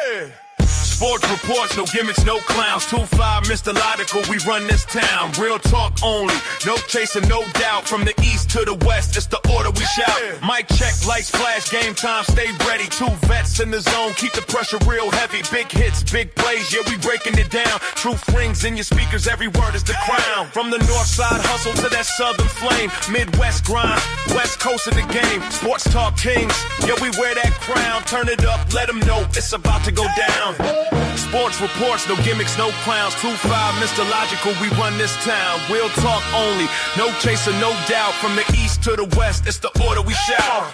Yeah. Sports reports, no gimmicks, no clowns. 2-5, Mr. Logical, we run this town. Real talk only, no chaser, no doubt. From the east to the west, it's the order we shout. Mic check, lights flash, game time, stay ready. 2 vets in the zone, keep the pressure real heavy. Big hits, big plays, yeah, we breaking it down. Truth rings in your speakers, every word is the crown. From the north side hustle to that southern flame. Midwest grind, west coast of the game. Sports talk kings, yeah, we wear that crown. Turn it up, let them know it's about to go down. Sports reports, no gimmicks, no clowns. 2-5, Mr. Logical, we run this town. Real talk only, no chaser, no doubt. From the east to the west, it's the order we shout.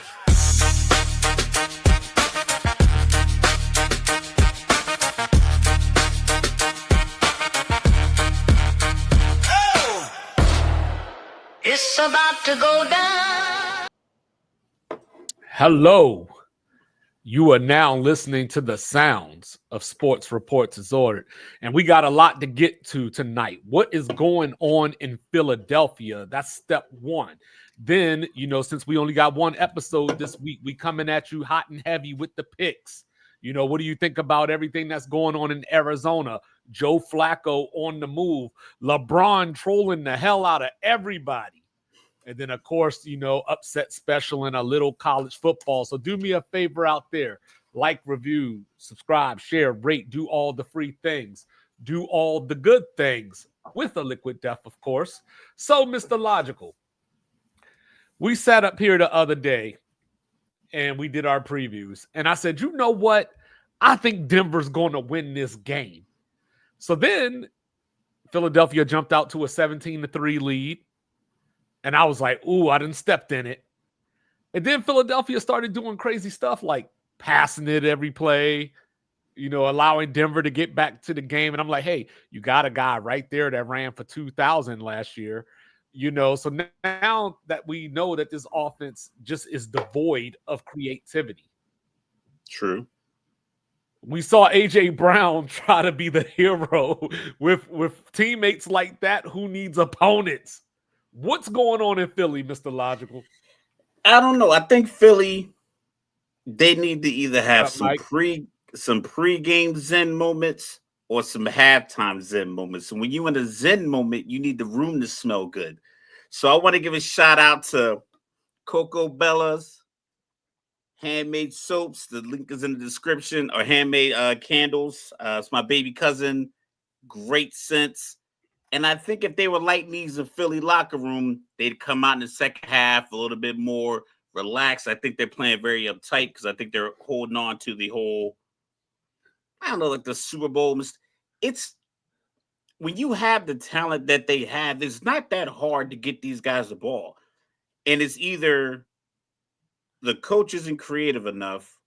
It's about to go down. Hello. You are now listening to the sounds of Sports Reports as ordered. And we got a lot to get to tonight. What is going on in Philadelphia? That's step one. Then, since we only got one episode this week, we coming at you hot and heavy with the picks. What do you think about everything that's going on in Arizona? Joe Flacco on the move. LeBron trolling the hell out of everybody. And then, of course, upset special and a little college football. So do me a favor out there. Like, review, subscribe, share, rate, do all the free things. Do all the good things with a liquid death, of course. So, Mr. Logical, we sat up here the other day and we did our previews. And I said, you know what? I think Denver's going to win this game. So then Philadelphia jumped out to a 17-3 lead. And I was like, ooh, I done stepped in it. And then Philadelphia started doing crazy stuff like passing it every play, allowing Denver to get back to the game. And I'm like, hey, you got a guy right there that ran for 2,000 last year. So now that we know that this offense just is devoid of creativity. True. We saw A.J. Brown try to be the hero with teammates like that. Who needs opponents? What's going on in Philly, Mr. Logical? I don't know. I think Philly, they need to either have some pre-game Zen moments or some halftime Zen moments. And when you're in a Zen moment, you need the room to smell good. So I want to give a shout out to Coco Bella's handmade soaps. The link is in the description. Or handmade candles. It's my baby cousin. Great scents. And I think if they were like these in Philly locker room, they'd come out in the second half a little bit more relaxed. I think they're playing very uptight because I think they're holding on to the whole, like the Super Bowl. It's when you have the talent that they have, it's not that hard to get these guys the ball. And it's either the coach isn't creative enough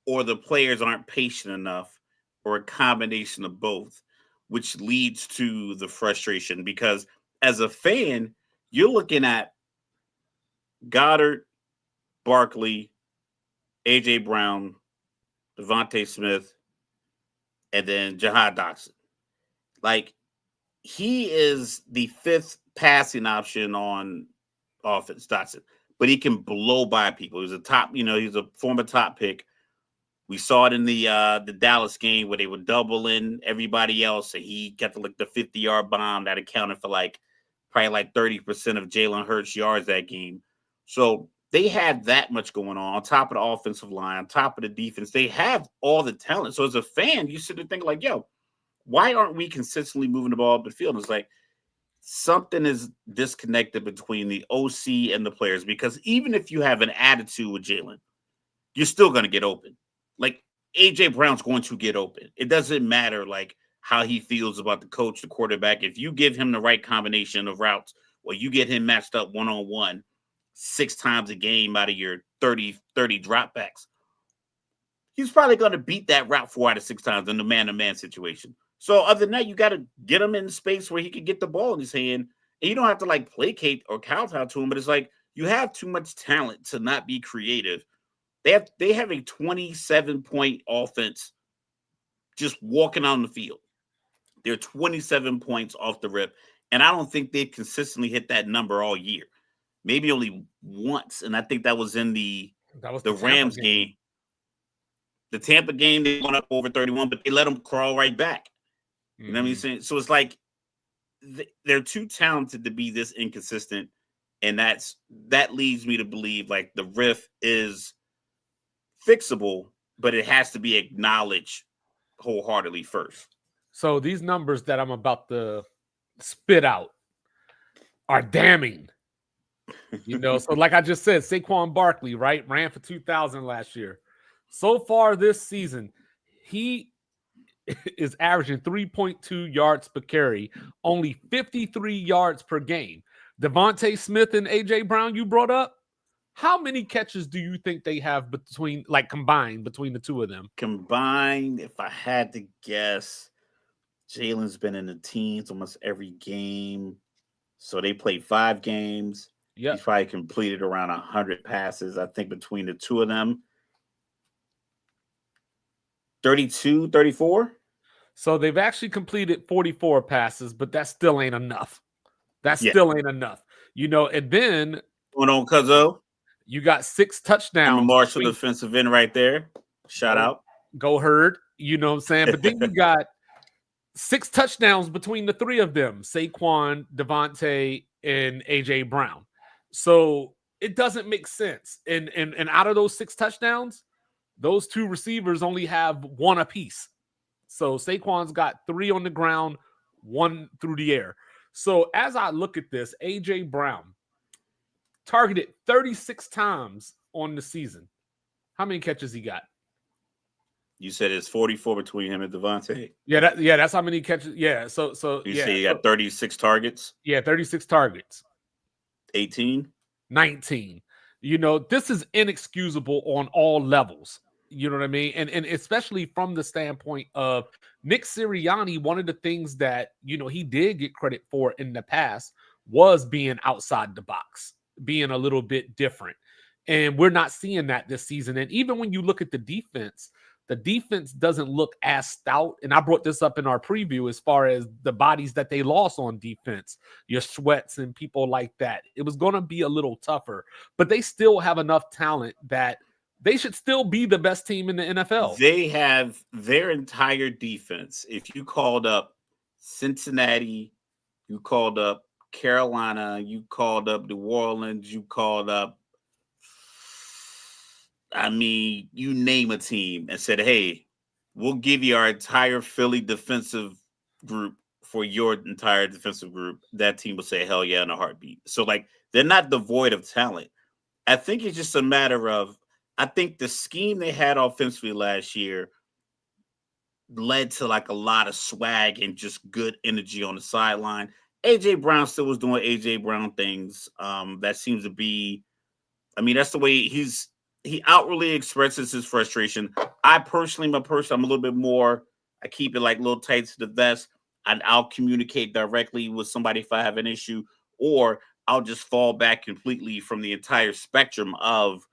or the players aren't patient enough or a combination of both, which leads to the frustration because as a fan, you're looking at Goddard, Barkley, A.J. Brown, Devontae Smith, and then Jahad Dotson. Like, he is the fifth passing option on offense, Dotson, but he can blow by people. He's a top, he's a former top pick. We saw it in the Dallas game where they were doubling everybody else, and he got the 50-yard bomb that accounted for probably 30% of Jalen Hurts' yards that game. So they had that much going on top of the offensive line, on top of the defense. They have all the talent. So as a fan, you sit there thinking yo, why aren't we consistently moving the ball up the field? It's like something is disconnected between the OC and the players because even if you have an attitude with Jalen, you're still going to get open. A.J. Brown's going to get open. It doesn't matter how he feels about the coach, the quarterback. If you give him the right combination of routes or you get him matched up one-on-one 6 times a game out of your 30 dropbacks, he's probably going to beat that route 4 out of 6 times in the man-to-man situation. So other than that, you got to get him in space where he can get the ball in his hand. And you don't have to placate or kowtow to him, but it's you have too much talent to not be creative. They have a 27-point offense just walking on the field. They're 27 points off the rip, and I don't think they've consistently hit that number all year. Maybe only once, and I think that was in the Rams game. The Tampa game, they went up over 31, but they let them crawl right back. You know what I'm saying? So it's like they're too talented to be this inconsistent, and that leads me to believe like the riff is fixable, but it has to be acknowledged wholeheartedly first. So these numbers that I'm about to spit out are damning. So like I just said, Saquon Barkley, right, ran for 2,000 last year. So far this season, he is averaging 3.2 yards per carry, only 53 yards per game. Devontae Smith and A.J. Brown, you brought up. How many catches do you think they have combined between the two of them? Combined, if I had to guess, Jalen's been in the teens almost every game. So they played 5 games. Yep. He's probably completed around 100 passes, I think, between the two of them. 32, 34. So they've actually completed 44 passes, but that still ain't enough. Still ain't enough. And then going on, Cuzzo. You got 6 touchdowns. Marshall defensive end right there. Shout out. Go Herd. You know what I'm saying? But then you got 6 touchdowns between the 3 of them, Saquon, Devontae, and A.J. Brown. So it doesn't make sense. And out of those 6 touchdowns, those 2 receivers only have 1 apiece. So Saquon's got 3 on the ground, 1 through the air. So as I look at this, A.J. Brown targeted 36 times on the season. How many catches he got? You said it's 44 between him and Devontae. Yeah, that's how many catches. Yeah, so you say he got 36 targets. Yeah, 36 targets. 18, 19. This is inexcusable on all levels. You know what I mean? And especially from the standpoint of Nick Sirianni, one of the things that he did get credit for in the past was being outside the box, being a little bit different. And we're not seeing that this season. And even when you look at the defense doesn't look as stout. And I brought this up in our preview as far as the bodies that they lost on defense, your Sweats and people like that. It was going to be a little tougher, but they still have enough talent that they should still be the best team in the NFL. They have their entire defense. If you called up Cincinnati, you called up Carolina, you called up New Orleans, you called up, you name a team and said, hey, we'll give you our entire Philly defensive group for your entire defensive group. That team will say, hell yeah, in a heartbeat. So, they're not devoid of talent. I think it's just a matter of, I think the scheme they had offensively last year led to a lot of swag and just good energy on the sideline. A.J. Brown still was doing A.J. Brown things. That seems to be, that's the way he outwardly expresses his frustration. I personally, I'm a little bit more, I keep it little tight to the vest. I'll communicate directly with somebody if I have an issue, or I'll just fall back completely from the entire spectrum of,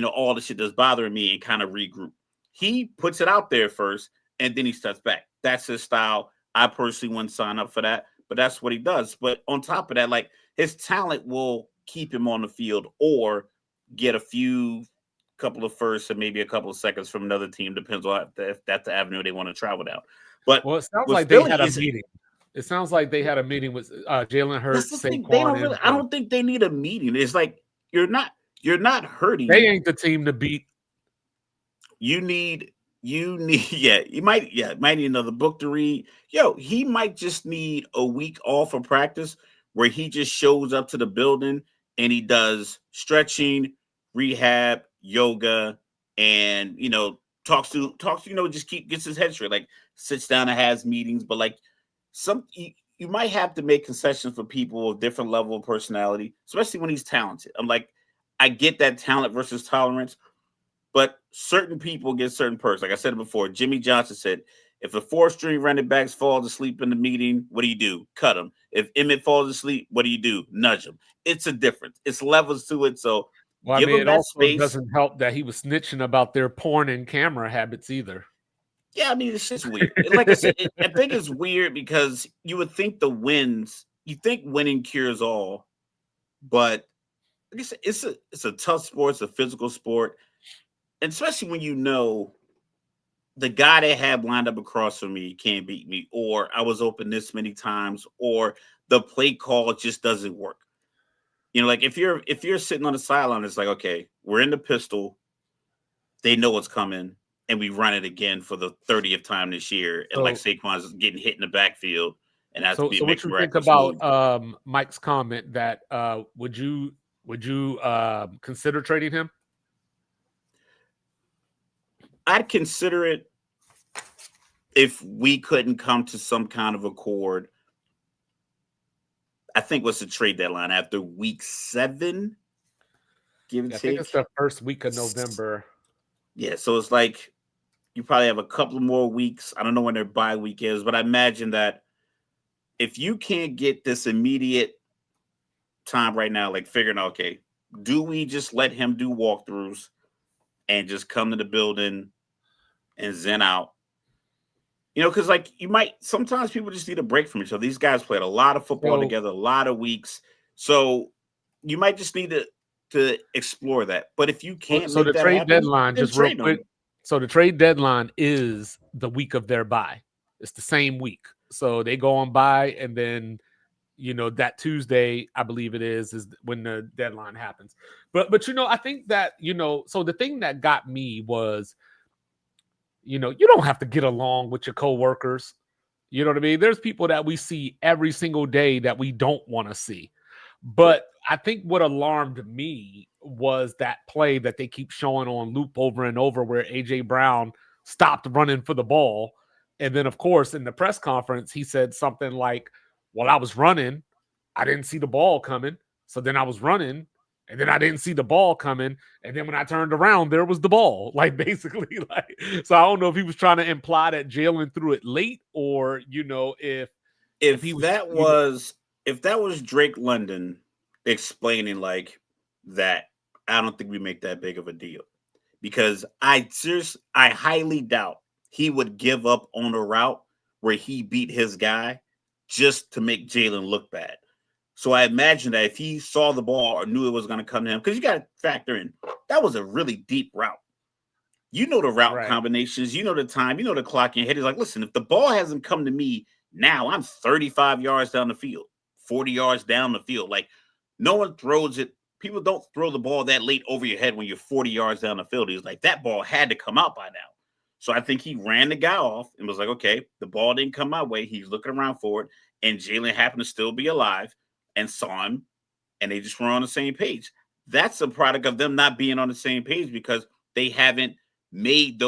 all the shit that's bothering me and kind of regroup. He puts it out there first and then he steps back. That's his style. I personally wouldn't sign up for that, but that's what he does. But on top of that, his talent will keep him on the field or get a couple of firsts and maybe a couple of seconds from another team. Depends on if that's the avenue they want to travel down. But it sounds like Philly, they had a meeting. It sounds like they had a meeting with Jalen Hurts. Saquon. I don't think they need a meeting. It's you're not hurting. They ain't the team to beat. You need, you might need another book to read. He might just need a week off of practice where he just shows up to the building and he does stretching, rehab, yoga, and talks to just gets his head straight. Sits down and has meetings, but you might have to make concessions for people of different level of personality, especially when he's talented. I get that talent versus tolerance, but certain people get certain perks. Like I said before, Jimmy Johnson said, if the 4th-string running backs falls asleep in the meeting, what do? Cut them. If Emmett falls asleep, what do? Nudge him. It's a difference. It's levels to it. So give him that space. It doesn't help that he was snitching about their porn and camera habits either. Yeah, it's just weird. Like I said, I think it's weird because you would think winning cures all, but I guess it's a tough sport. It's a physical sport. And especially when the guy they have lined up across from me can't beat me, or I was open this many times, or the play call just doesn't work. Like if you're sitting on the sideline, it's like, okay, we're in the pistol, they know what's coming, and we run it again for the 30th time this year, and like Saquon's getting hit in the backfield, and has to be so what you think about Mike's comment that would you consider trading him? I'd consider it if we couldn't come to some kind of accord. I think what's the trade deadline after week 7? Give and take. I think it's the first week of November. Yeah, so it's like you probably have a couple more weeks. I don't know when their bye week is, but I imagine that if you can't get this immediate time right now, like figuring out, okay, do we just let him do walkthroughs and just come to the building and zen out? Because like sometimes people just need a break from each other. These guys played a lot of football together, a lot of weeks. So you might just need to explore that. But if you can't, so the trade deadline, just real quick. So the trade deadline is the week of their bye. It's the same week. So they go on bye, and then that Tuesday, I believe it is when the deadline happens. But I think that so the thing that got me was, you don't have to get along with your coworkers. You know what I mean? There's people that we see every single day that we don't want to see. But I think what alarmed me was that play that they keep showing on loop over and over where A.J. Brown stopped running for the ball. And then, of course, in the press conference, he said something like, well, I was running. I didn't see the ball coming. So then I was running. And then I didn't see the ball coming. And then when I turned around, there was the ball. Basically. So I don't know if he was trying to imply that Jalen threw it late, or, if that was Drake London explaining like that, I don't think we make that big of a deal. Because I highly doubt he would give up on a route where he beat his guy just to make Jalen look bad. So I imagine that if he saw the ball or knew it was going to come to him, because you got to factor in, that was a really deep route. The route combinations, the time, the clock in your head. He's like, listen, if the ball hasn't come to me now, I'm 35 yards down the field, 40 yards down the field. Like, no one throws it. People don't throw the ball that late over your head when you're 40 yards down the field. He's like, that ball had to come out by now. So I think he ran the guy off and was like, okay, the ball didn't come my way. He's looking around for it. And Jalen happened to still be alive and saw him, and they just were on the same page. That's a product of them not being on the same page because they haven't attempted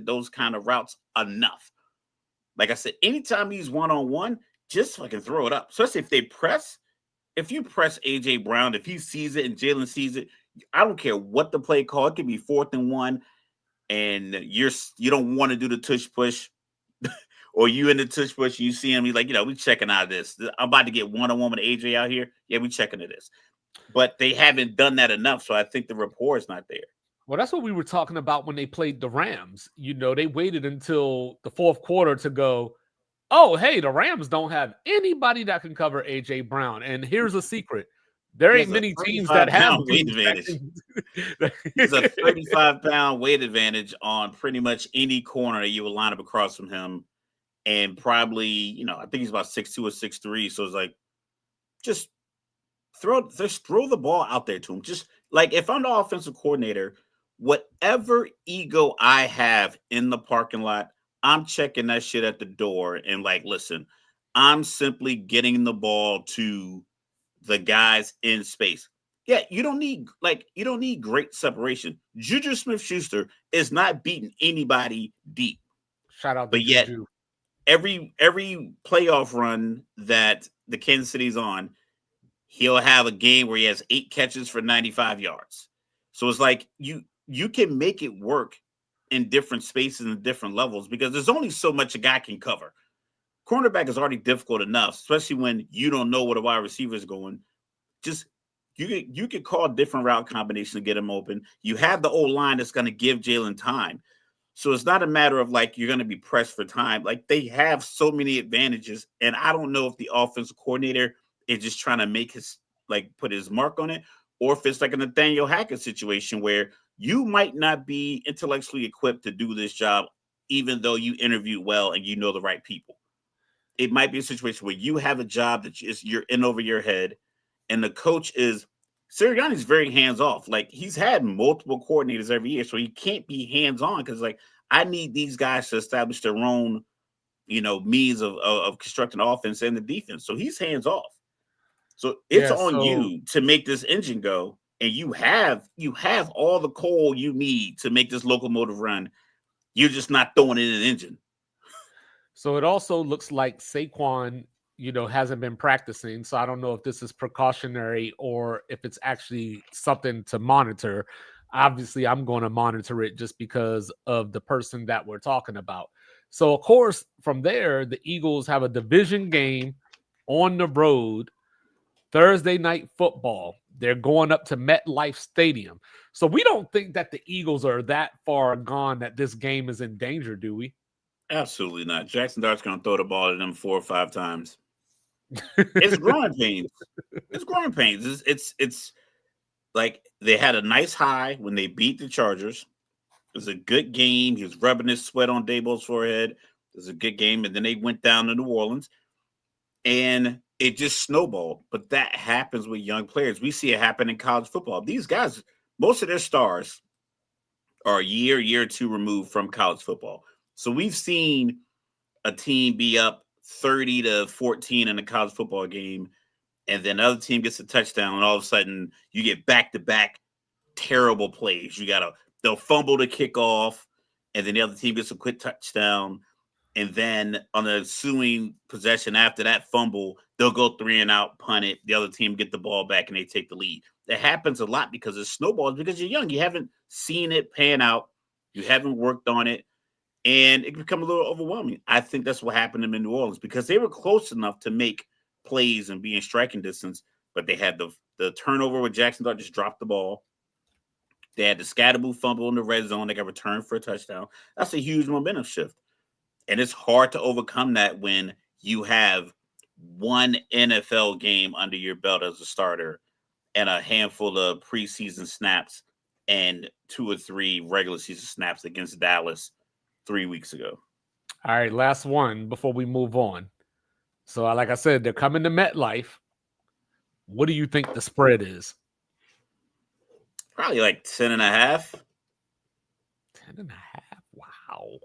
those kind of routes enough. Like I said, anytime he's one-on-one, just fucking throw it up. Especially if you press A.J. Brown, if he sees it and Jalen sees it, I don't care what the play call. It could be 4th and 1, and you don't want to do the tush push. Or you in the tush push, you see him, he's like, we checking out of this. I'm about to get one-on-one with AJ out here. Yeah, we checking to this. But they haven't done that enough, so I think the rapport is not there. Well, that's what we were talking about when they played the Rams. They waited until the 4th quarter to go, oh, hey, the Rams don't have anybody that can cover A.J. Brown. And here's a secret. There ain't many teams that have weight advantage. There's a 35-pound weight advantage on pretty much any corner that you will line up across from him. And probably, I think he's about 6'2" or 6'3". So it's like, just throw the ball out there to him. Just like if I'm the offensive coordinator, whatever ego I have in the parking lot, I'm checking that shit at the door and like, listen, I'm simply getting the ball to the guys in space. Yeah, you don't need great separation. Juju Smith-Schuster is not beating anybody deep. Shout out to Juju. Every playoff run that the Kansas City's on, he'll have a game where he has 8 catches for 95 yards. So it's like you can make it work in different spaces and different levels because there's only so much a guy can cover. Cornerback is already difficult enough, especially when you don't know what a wide receiver is going. Just you could call different route combinations to get him open. You have the O-line that's going to give Jalen time. So it's not a matter of like you're going to be pressed for time. Like they have so many advantages, and I don't know if the offensive coordinator is just trying to put his mark on it, or if it's like a Nathaniel Hackett situation where you might not be intellectually equipped to do this job, even though you interview well and you know the right people. It might be a situation where you have a job that you're in over your head, and the coach is Sirianni's very hands off. Like, he's had multiple coordinators every year, so he can't be hands on because, like, I need these guys to establish their own, means of constructing offense and the defense. So he's hands off. So it's on you to make this engine go, and you have all the coal you need to make this locomotive run. You're just not throwing it in an engine. So it also looks like Saquon, hasn't been practicing. So I don't know if this is precautionary or if it's actually something to monitor. Obviously, I'm going to monitor it just because of the person that we're talking about. So, of course, from there, the Eagles have a division game on the road, Thursday night football. They're going up to MetLife Stadium. So we don't think that the Eagles are that far gone that this game is in danger, do we? Absolutely not. Jackson Dart's going to throw the ball at them 4 or 5 times. It's growing pains. It's growing pains. It's like they had a nice high when they beat the Chargers. It was a good game. He was rubbing his sweat on Daboll's forehead. It was a good game. And then they went down to New Orleans, and it just snowballed. But that happens with young players. We see it happen in college football. These guys, most of their stars are a year or two removed from college football. So we've seen a team be up 30-14 in a college football game, and then another team gets a touchdown, and all of a sudden you get back-to-back terrible plays. They'll fumble the kickoff, and then the other team gets a quick touchdown, and then on the ensuing possession after that fumble, they'll go 3 and out, punt it. The other team get the ball back, and they take the lead. That happens a lot because it snowballs, because you're young. You haven't seen it pan out. You haven't worked on it. And it can become a little overwhelming. I think that's what happened to them in New Orleans, because they were close enough to make plays and be in striking distance, but they had the turnover with Jackson Dart just dropped the ball. They had the Scatterboo fumble in the red zone. They got returned for a touchdown. That's a huge momentum shift. And it's hard to overcome that when you have one NFL game under your belt as a starter and a handful of preseason snaps and 2 or 3 regular season snaps against Dallas 3 weeks ago. All right, last one before we move on. So, like I said, they're coming to MetLife. What do you think the spread is? Probably like 10.5. 10.5. Wow.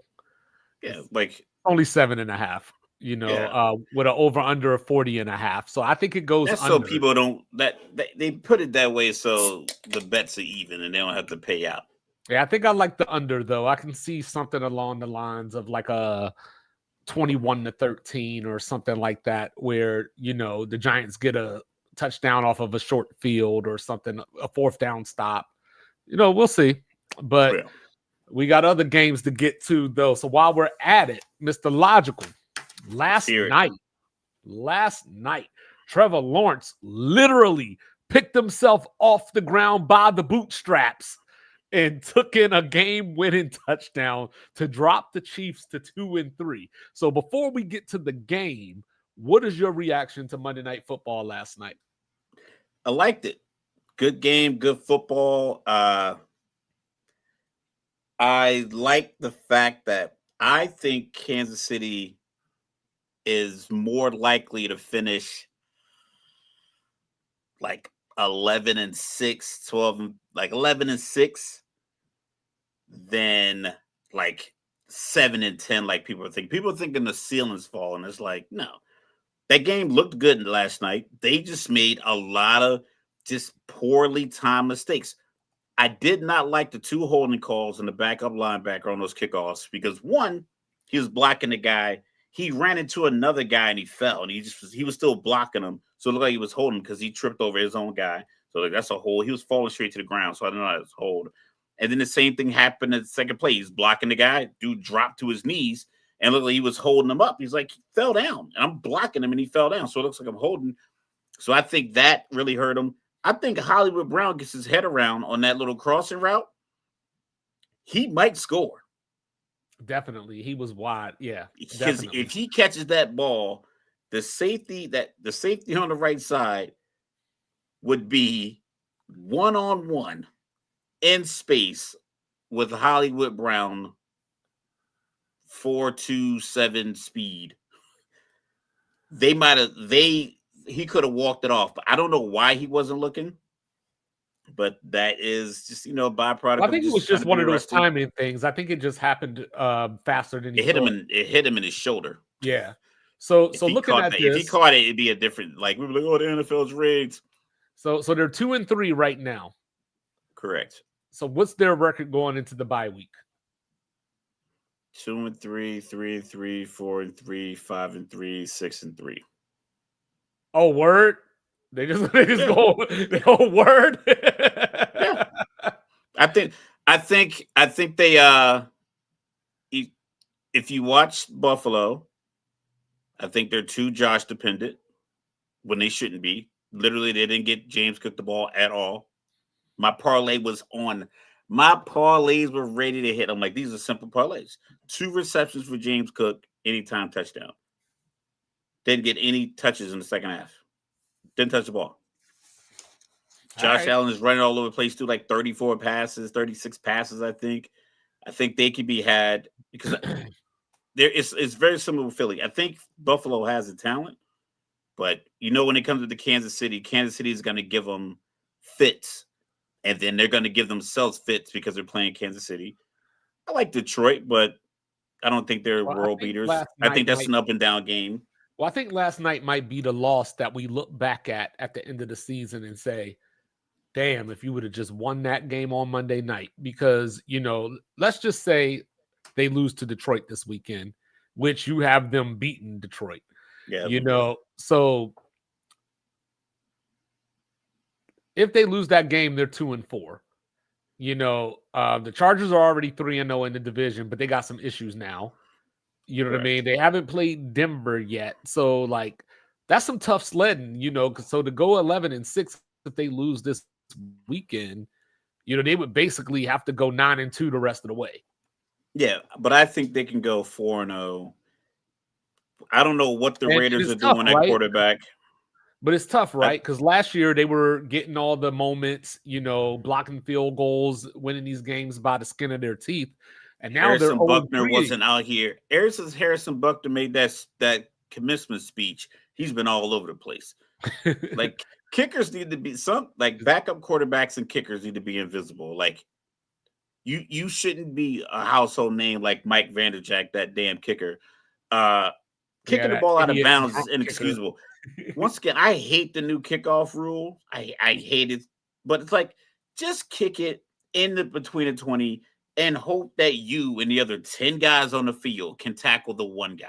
Yeah, like only 7.5. With an over under of 40.5. So I think it goes. That's under. So people don't they put it that way so the bets are even and they don't have to pay out. Yeah, I think I like the under, though. I can see something along the lines of like a 21-13 or something like that, where, the Giants get a touchdown off of a short field or something, a 4th down stop. We'll see. But we got other games to get to, though. So while we're at it, Mr. Logical, last night, Trevor Lawrence literally picked himself off the ground by the bootstraps and took in a game-winning touchdown to drop the Chiefs to 2-3. So before we get to the game, what is your reaction to Monday Night Football last night? I liked it. Good game, good football. I like the fact that I think Kansas City is more likely to finish like 11-6, 12, like 11-6, than like 7-10, like people are thinking. People are thinking the ceiling's falling. It's like, no. That game looked good last night. They just made a lot of just poorly timed mistakes. I did not like the 2 holding calls and the backup linebacker on those kickoffs, because one, he was blocking the guy. He ran into another guy and he fell, and he was still blocking him. So it looked like he was holding because he tripped over his own guy. So like, that's a hold. He was falling straight to the ground. So I don't know how it's hold. And then the same thing happened at the second play. He's blocking the guy. Dude dropped to his knees and looked like he was holding him up. He's like, he fell down, and I'm blocking him, and he fell down. So it looks like I'm holding. So I think that really hurt him. I think Hollywood Brown gets his head around on that little crossing route. He might score. Definitely. He was wide. Yeah. Because if he catches that ball, the safety on the right side would be 1-on-1 in space with Hollywood Brown 4.27 speed. He could have walked it off, but I don't know why he wasn't looking. But that is just, a byproduct. I think it was just one of those rusty. timing things. I think it just happened faster than he thought. It hit him in his shoulder. Yeah. So looking at this, if he caught it, it'd be a different. Like we were like, oh, the NFL's rigged. So they're 2-3 right now. Correct. So what's their record going into the bye week? 2-3, 3-3, 4-3, 5-3, 6-3. Oh, word! They just go. They go word. Yeah. I think they if you watch Buffalo, I think they're too Josh dependent when they shouldn't be. Literally, they didn't get James Cook the ball at all. My parlay was on. My parlays were ready to hit. I'm like, these are simple parlays. 2 receptions for James Cook, anytime touchdown. Didn't get any touches in the second half. Didn't touch the ball. Josh Allen is running all over the place through like 34 passes, 36 passes, I think. I think they could be had because it's very similar with Philly. I think Buffalo has the talent, but when it comes to Kansas City is going to give them fits, and then they're going to give themselves fits because they're playing Kansas City. I like Detroit, but I don't think they're world beaters. I think that's an up and down game. Well, I think last night might be the loss that we look back at the end of the season and say, damn, if you would have just won that game on Monday night, because, let's just say they lose to Detroit this weekend, which you have them beating Detroit. Yeah. So if they lose that game, they're 2-4. The Chargers are already 3-0 in the division, but they got some issues now. You know what I mean? They haven't played Denver yet. So, like, that's some tough sledding, So to go 11-6, if they lose this weekend, they would basically have to go 9-2 the rest of the way. Yeah, but I think they can go 4-0. I don't know what the Raiders are doing at quarterback. But it's tough, right? Because last year they were getting all the moments, blocking field goals, winning these games by the skin of their teeth. And now Harrison Buckner wasn't out here. Ever since Harrison Buckner made that commencement speech, he's been all over the place. Like kickers need to be backup quarterbacks and kickers need to be invisible. Like you shouldn't be a household name like Mike Vanderjagt, that damn kicker. Kicking the ball out of bounds is inexcusable. Once again, I hate the new kickoff rule. I hate it, but it's like just kick it in between the 20 and hope that you and the other 10 guys on the field can tackle the one guy.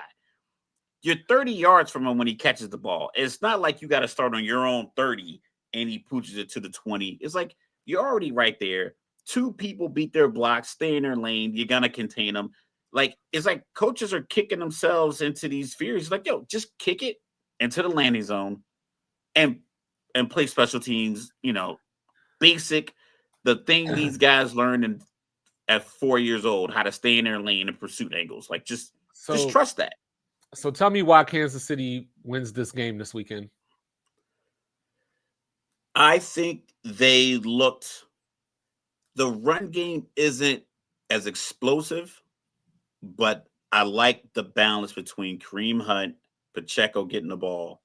You're 30 yards from him when he catches the ball. It's not like you got to start on your own 30 and he pooches it to the 20. It's like you're already right there. 2 people beat their blocks, stay in their lane. You're going to contain them. Like, it's like coaches are kicking themselves into these fears. Like, yo, just kick it into the landing zone and play special teams, basic, the thing these guys learned at 4 years old, how to stay in their lane and pursuit angles. Like, just trust that. So tell me why Kansas City wins this game this weekend. I think the run game isn't as explosive, but I like the balance between Kareem Hunt, Pacheco getting the ball.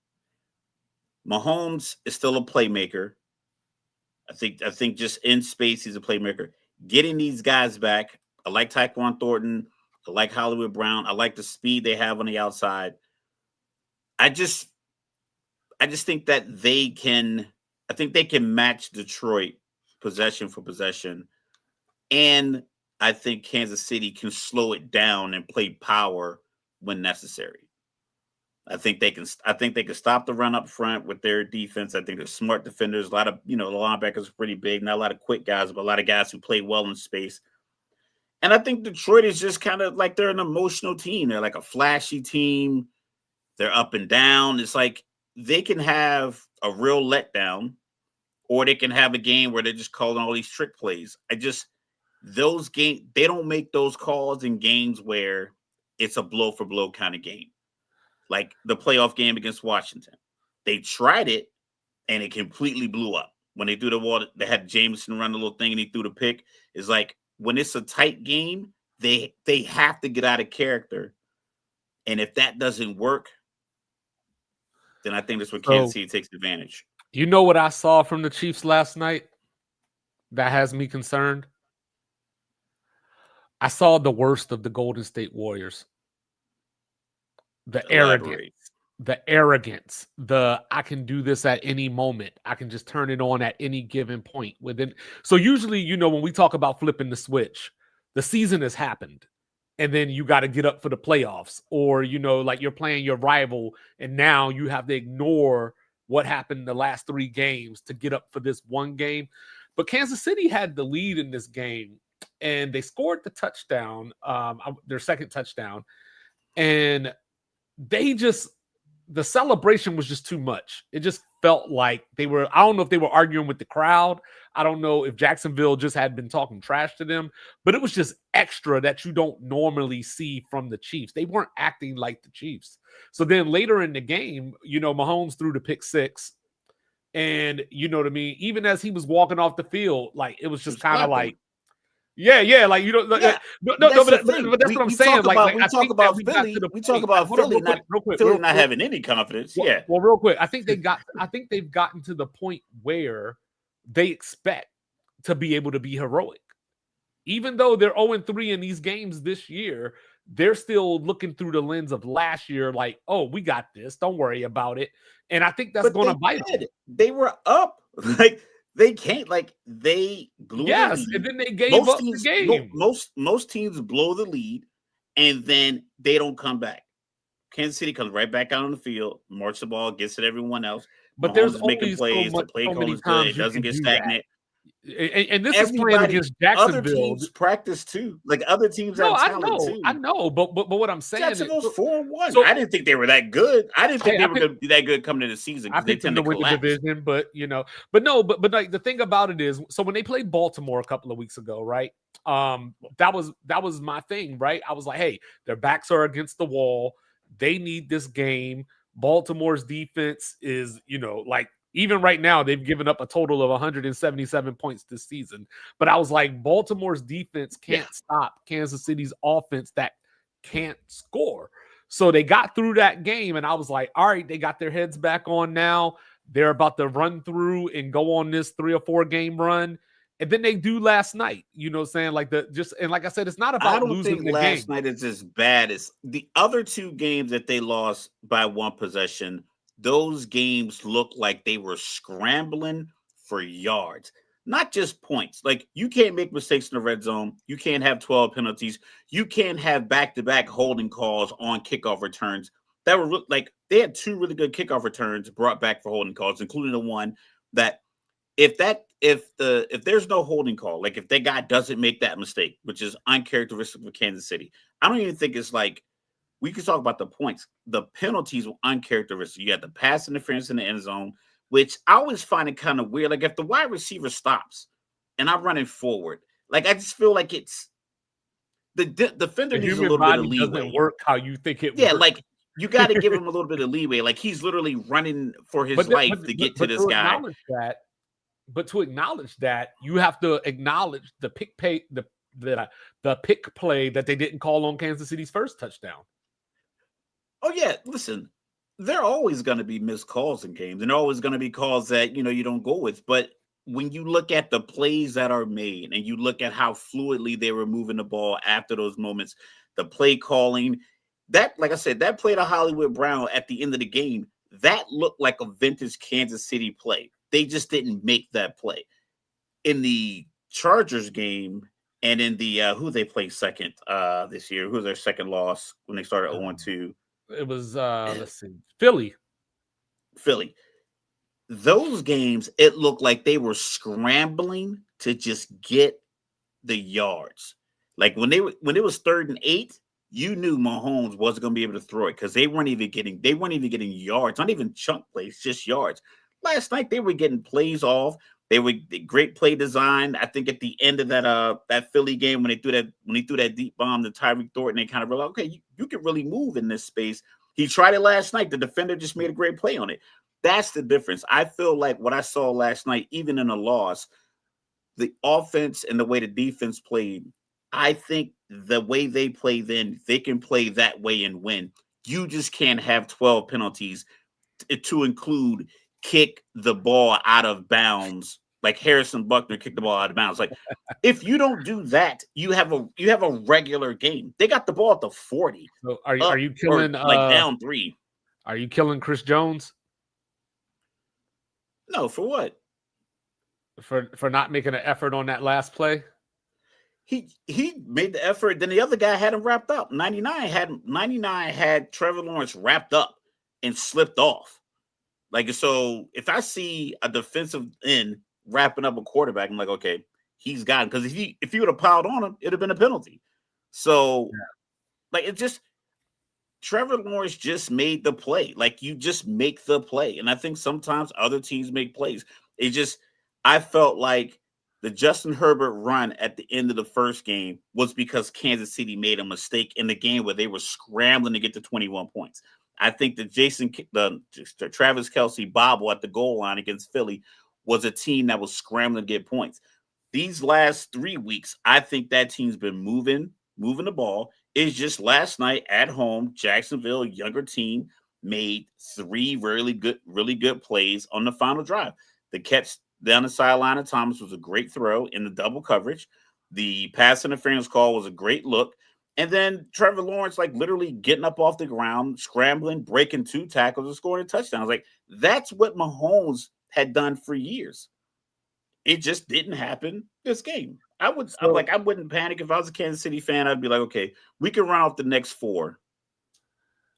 Mahomes is still a playmaker. I think just in space, he's a playmaker. Getting these guys back, I like Tyquan Thornton. I like Hollywood Brown. I like the speed they have on the outside. I just think that they can match Detroit possession for possession. And I think Kansas City can slow it down and play power when necessary. I think they can stop the run up front with their defense. I think they're smart defenders. A lot of, the linebackers are pretty big. Not a lot of quick guys, but a lot of guys who play well in space. And I think Detroit is just kind of like they're an emotional team. They're like a flashy team. They're up and down. It's like they can have a real letdown, or they can have a game where they're just calling all these trick plays. Those games, they don't make those calls in games where it's a blow for blow kind of game. Like the playoff game against Washington. They tried it and it completely blew up. when they threw the wall, they had Jameson run the little thing and he threw the pick. It's like when it's a tight game, they have to get out of character. And if that doesn't work, then I think that's what Kansas City takes advantage. You know what I saw from the Chiefs last night that has me concerned? I saw the worst of the Golden State Warriors. The arrogance, the I can do this at any moment. I can just turn it on at any given point within. So usually, when we talk about flipping the switch, the season has happened. And then you got to get up for the playoffs, or, like you're playing your rival and now you have to ignore what happened in the last 3 games to get up for this one game. But Kansas City had the lead in this game and they scored the touchdown, their second touchdown. And the celebration was just too much. It just felt like I don't know if they were arguing with the crowd. I don't know if Jacksonville just had been talking trash to them, but it was just extra that you don't normally see from the Chiefs. They weren't acting like the Chiefs. So then later in the game, Mahomes threw the pick 6. And you know what I mean? Even as he was walking off the field, like it was just kind of like, yeah, like but that's what I'm saying. We talk about Philly. We talk about Philly not having any confidence. Well, real quick, I think they've gotten to the point where they expect to be able to be heroic, even though they're 0-3 in these games this year. They're still looking through the lens of last year, like, oh, we got this. Don't worry about it. And I think that's going to bite them. They were up like. They can't they blew the lead. And then they gave up the game. Most teams blow the lead, and then they don't come back. Kansas City comes right back out on the field, march the ball, gets it everyone else. But there's making plays. The play call is good. It doesn't get stagnant. And this is playing against Jacksonville. Other teams practice too. Like other teams have talent too. I know, but what I'm saying Jacksonville's 4-1. So, I didn't think they were that good. I didn't think they were going to be that good coming into the season. I think they tend to win the division, but like the thing about it is, so when they played Baltimore a couple of weeks ago, right? That was my thing, right? I was like, hey, their backs are against the wall. They need this game. Baltimore's defense is, even right now, they've given up a total of 177 points this season. But I was like, Baltimore's defense can't stop Kansas City's offense that can't score. So they got through that game, and I was like, all right, they got their heads back on now. They're about to run through and go on this 3 or 4 game run. And then they do last night, saying like and like I said, it's not about losing the game. I don't think last night is as bad as the other 2 games that they lost by 1 possession. Those games look like they were scrambling for yards, not just points. Like, you can't make mistakes in the red zone. You can't have 12 penalties. You can't have back-to-back holding calls on kickoff returns. That were like, they had 2 really good kickoff returns brought back for holding calls, including the one that if there's no holding call, like if that guy doesn't make that mistake, which is uncharacteristic of Kansas City, I don't even think it's like, we could talk about the points. The penalties were uncharacteristic. You had the pass interference in the end zone, which I always find it kind of weird. Like, if the wide receiver stops and I'm running forward, like, I just feel like it's the defender needs a little bit of leeway. Doesn't work how you think it works. Yeah, like, you got to give him a little bit of leeway. Like, he's literally running for his life to get to this guy. But to acknowledge that, you have to acknowledge the pick play that they didn't call on Kansas City's first touchdown. Oh, yeah. Listen, there are always going to be missed calls in games, and there are always going to be calls that, you don't go with. But when you look at the plays that are made and you look at how fluidly they were moving the ball after those moments, the play calling, that, like I said, that play to Hollywood Brown at the end of the game, that looked like a vintage Kansas City play. They just didn't make that play. In the Chargers game and in the who they played second this year, who was their second loss when they started 0-2? It was let's see, Philly. Those games, it looked like they were scrambling to just get the yards. Like when it was 3rd and 8, you knew Mahomes wasn't going to be able to throw it because they weren't even getting yards, not even chunk plays, just yards. Last night they were getting plays off. They were great play design. I think at the end of that Philly game when he threw that deep bomb to Tyreek Thornton, they kind of realized, okay, you can really move in this space. He tried it last night. The defender just made a great play on it. That's the difference. I feel like what I saw last night, even in a loss, the offense and the way the defense played, I think the way they play then, they can play that way and win. You just can't have 12 penalties to include kick the ball out of bounds, like Harrison Buckner kicked the ball out of bounds. Like if you don't do that, you have a regular game. They got the ball at the 40. So are you killing like down 3? Are you killing Chris Jones? No, for what? For not making an effort on that last play? He made the effort. Then the other guy had him wrapped up. 99 had Trevor Lawrence wrapped up and slipped off. Like, so if I see a defensive end wrapping up a quarterback, I'm like, okay, he's got him. Because if he would have piled on him, it'd have been a penalty. So, like, it just Trevor Lawrence just made the play. Like, you just make the play. And I think sometimes other teams make plays. I felt like the Justin Herbert run at the end of the first game was because Kansas City made a mistake in the game where they were scrambling to get to 21 points. I think the Travis Kelce bobble at the goal line against Philly was a team that was scrambling to get points. These last 3 weeks, I think that team's been moving the ball. It's just last night at home, Jacksonville, younger team, made 3 really good plays on the final drive. The catch down the sideline of Thomas was a great throw in the double coverage. The pass interference call was a great look. And then Trevor Lawrence, like literally getting up off the ground, scrambling, breaking 2 tackles and scoring a touchdown. I was like, that's what Mahomes had done for years. It just didn't happen this game. I wouldn't panic if I was a Kansas City fan. I'd be like, okay, we can run off the next 4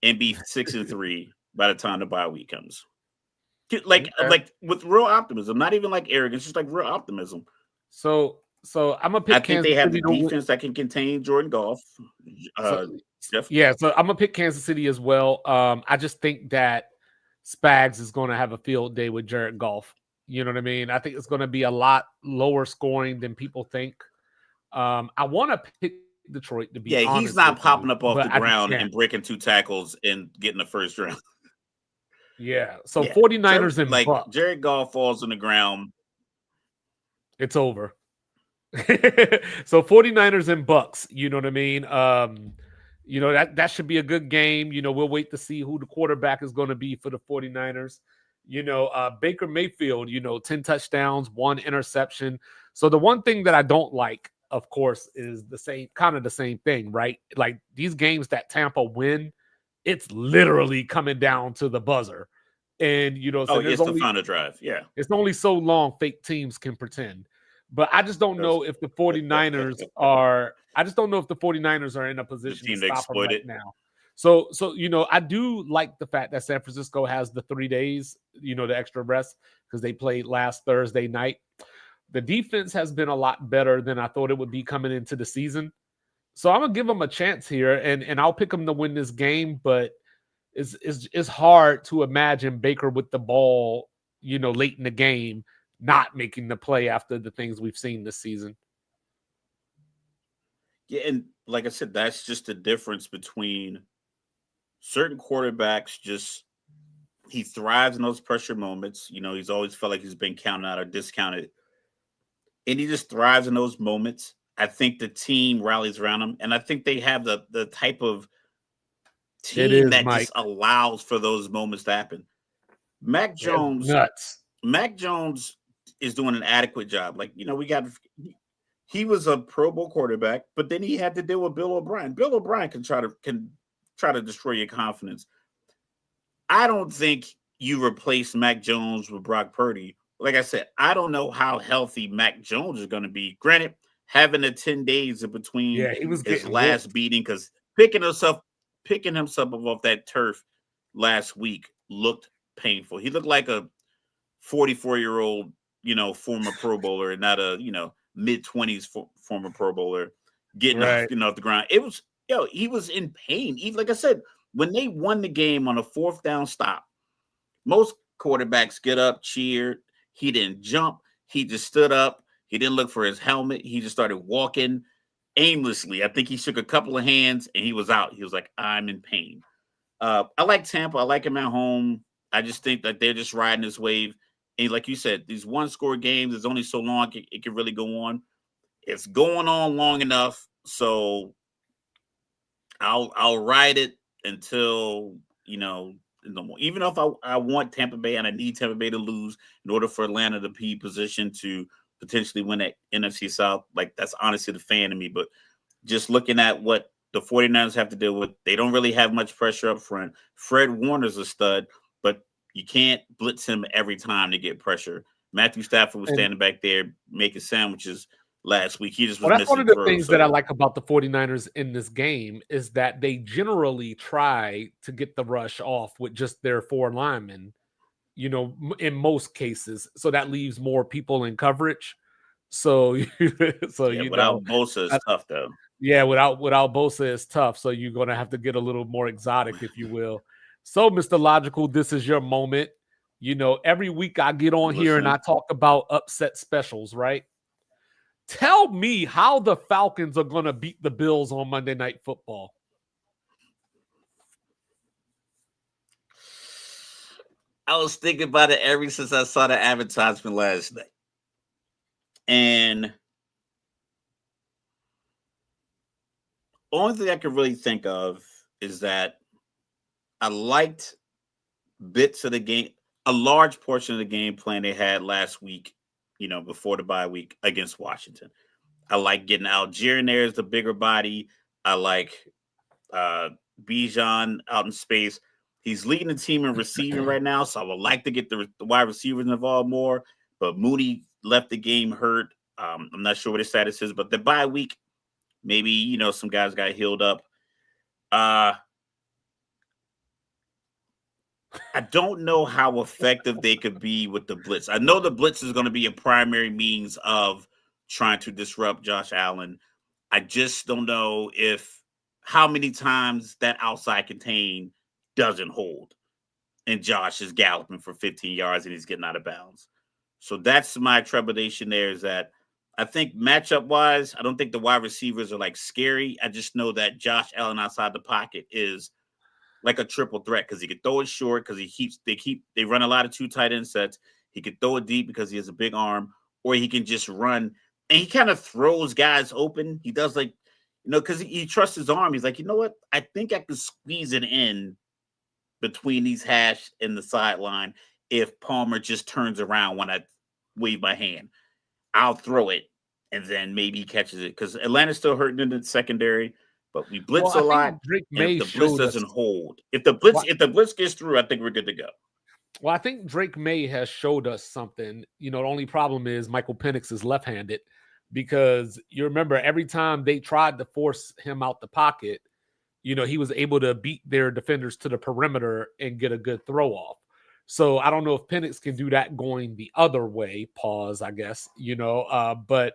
and be 6-3 by the time the bye week comes. Like with real optimism, not even like arrogance, just like real optimism. So I'm gonna pick. I think they have the defense that can contain Jordan Goff. So I'm gonna pick Kansas City as well. I just think that Spags is going to have a field day with Jared Goff. You know what I mean? I think it's going to be a lot lower scoring than people think. I want to pick Detroit to be honest. He's not popping up off the ground and breaking 2 tackles and getting the first round. Yeah. So 49ers and like Bucks. Jared Goff falls on the ground. It's over. So 49ers and Bucks, you know what I mean? That should be a good game. We'll wait to see who the quarterback is going to be for the 49ers. Baker Mayfield, 10 touchdowns, 1 interception. So the one thing that I don't like, of course, is the same thing, right? Like these games that Tampa win, it's literally coming down to the buzzer. And, so it's the final drive. Yeah. It's only so long fake teams can pretend. But I just don't know if the 49ers are in a position to stop them right now. So I do like the fact that San Francisco has the 3 days, the extra rest because they played last Thursday night. The defense has been a lot better than I thought it would be coming into the season. So I'm gonna give them a chance here, and I'll pick them to win this game. But it's hard to imagine Baker with the ball, late in the game, not making the play after the things we've seen this season. Yeah, and like I said, that's just the difference between certain quarterbacks. He thrives in those pressure moments. He's always felt like he's been counted out or discounted, and he just thrives in those moments. I think the team rallies around him, and I think they have the type of team that just allows for those moments to happen. Mac Jones is doing an adequate job. Like, he was a Pro Bowl quarterback, but then he had to deal with Bill O'Brien. Bill O'Brien can try to destroy your confidence. I don't think you replace Mac Jones with Brock Purdy. Like I said, I don't know how healthy Mac Jones is going to be. Granted, having the 10 days in between his last beating, because picking himself up off that turf last week looked painful. He looked like a 44-year-old, former Pro Bowler, and not a, mid-20s former Pro Bowler getting off the ground. It was, he was in pain. Even like I said, when they won the game on a 4th down stop, most quarterbacks get up, cheer. He didn't jump. He just stood up. He didn't look for his helmet. He just started walking aimlessly. I think he shook a couple of hands and he was out. He was like, I'm in pain. I like Tampa. I like him at home. I just think that they're just riding this wave. And like you said, these one-score games is only so long it can really go on. It's going on long enough, so I'll ride it until even if I want Tampa Bay and I need Tampa Bay to lose in order for Atlanta to be positioned to potentially win that NFC South. Like, that's honestly the fan in me. But just looking at what the 49ers have to deal with, they don't really have much pressure up front. Fred Warner's a stud, but you can't blitz him every time to get pressure. Matthew Stafford was standing back there making sandwiches last week. He just was that's missing one of the throws, things that I like about the 49ers in this game is that they generally try to get the rush off with just their 4 linemen, in most cases. So that leaves more people in coverage. So, without Bosa is tough though. Yeah, without Bosa is tough. So you're going to have to get a little more exotic, if you will. So, Mr. Logical, this is your moment. Every week I get on here and I talk about upset specials, right? Tell me how the Falcons are going to beat the Bills on Monday Night Football. I was thinking about it ever since I saw the advertisement last night. And only thing I can really think of is that I liked bits of the game, a large portion of the game plan they had last week, before the bye week against Washington. I like getting Algier in there as the bigger body. I like Bijan out in space. He's leading the team in receiving right now, so I would like to get the wide receivers involved more. But Mooney left the game hurt. I'm not sure what his status is, but the bye week, maybe, some guys got healed up. I don't know how effective they could be with the blitz. I know the blitz is going to be a primary means of trying to disrupt Josh Allen. I just don't know how many times that outside contain doesn't hold and Josh is galloping for 15 yards and he's getting out of bounds. So that's my trepidation there, is that I think matchup wise, I don't think the wide receivers are like scary. I just know that Josh Allen outside the pocket is like a triple threat because he could throw it short because they run a lot of 2 tight end sets. He could throw it deep because he has a big arm, or he can just run and he kind of throws guys open. He does because he trusts his arm. He's like, you know what? I think I can squeeze it in between these hash and the sideline. If Palmer just turns around when I wave my hand, I'll throw it and then maybe he catches it because Atlanta's still hurting in the secondary. But we blitz a lot. Drake May if the blitz doesn't hold, if the blitz gets through, I think we're good to go. Well, I think Drake May has showed us something. The only problem is Michael Penix is left-handed, because you remember every time they tried to force him out the pocket, he was able to beat their defenders to the perimeter and get a good throw off. So I don't know if Penix can do that going the other way. Pause, I guess. But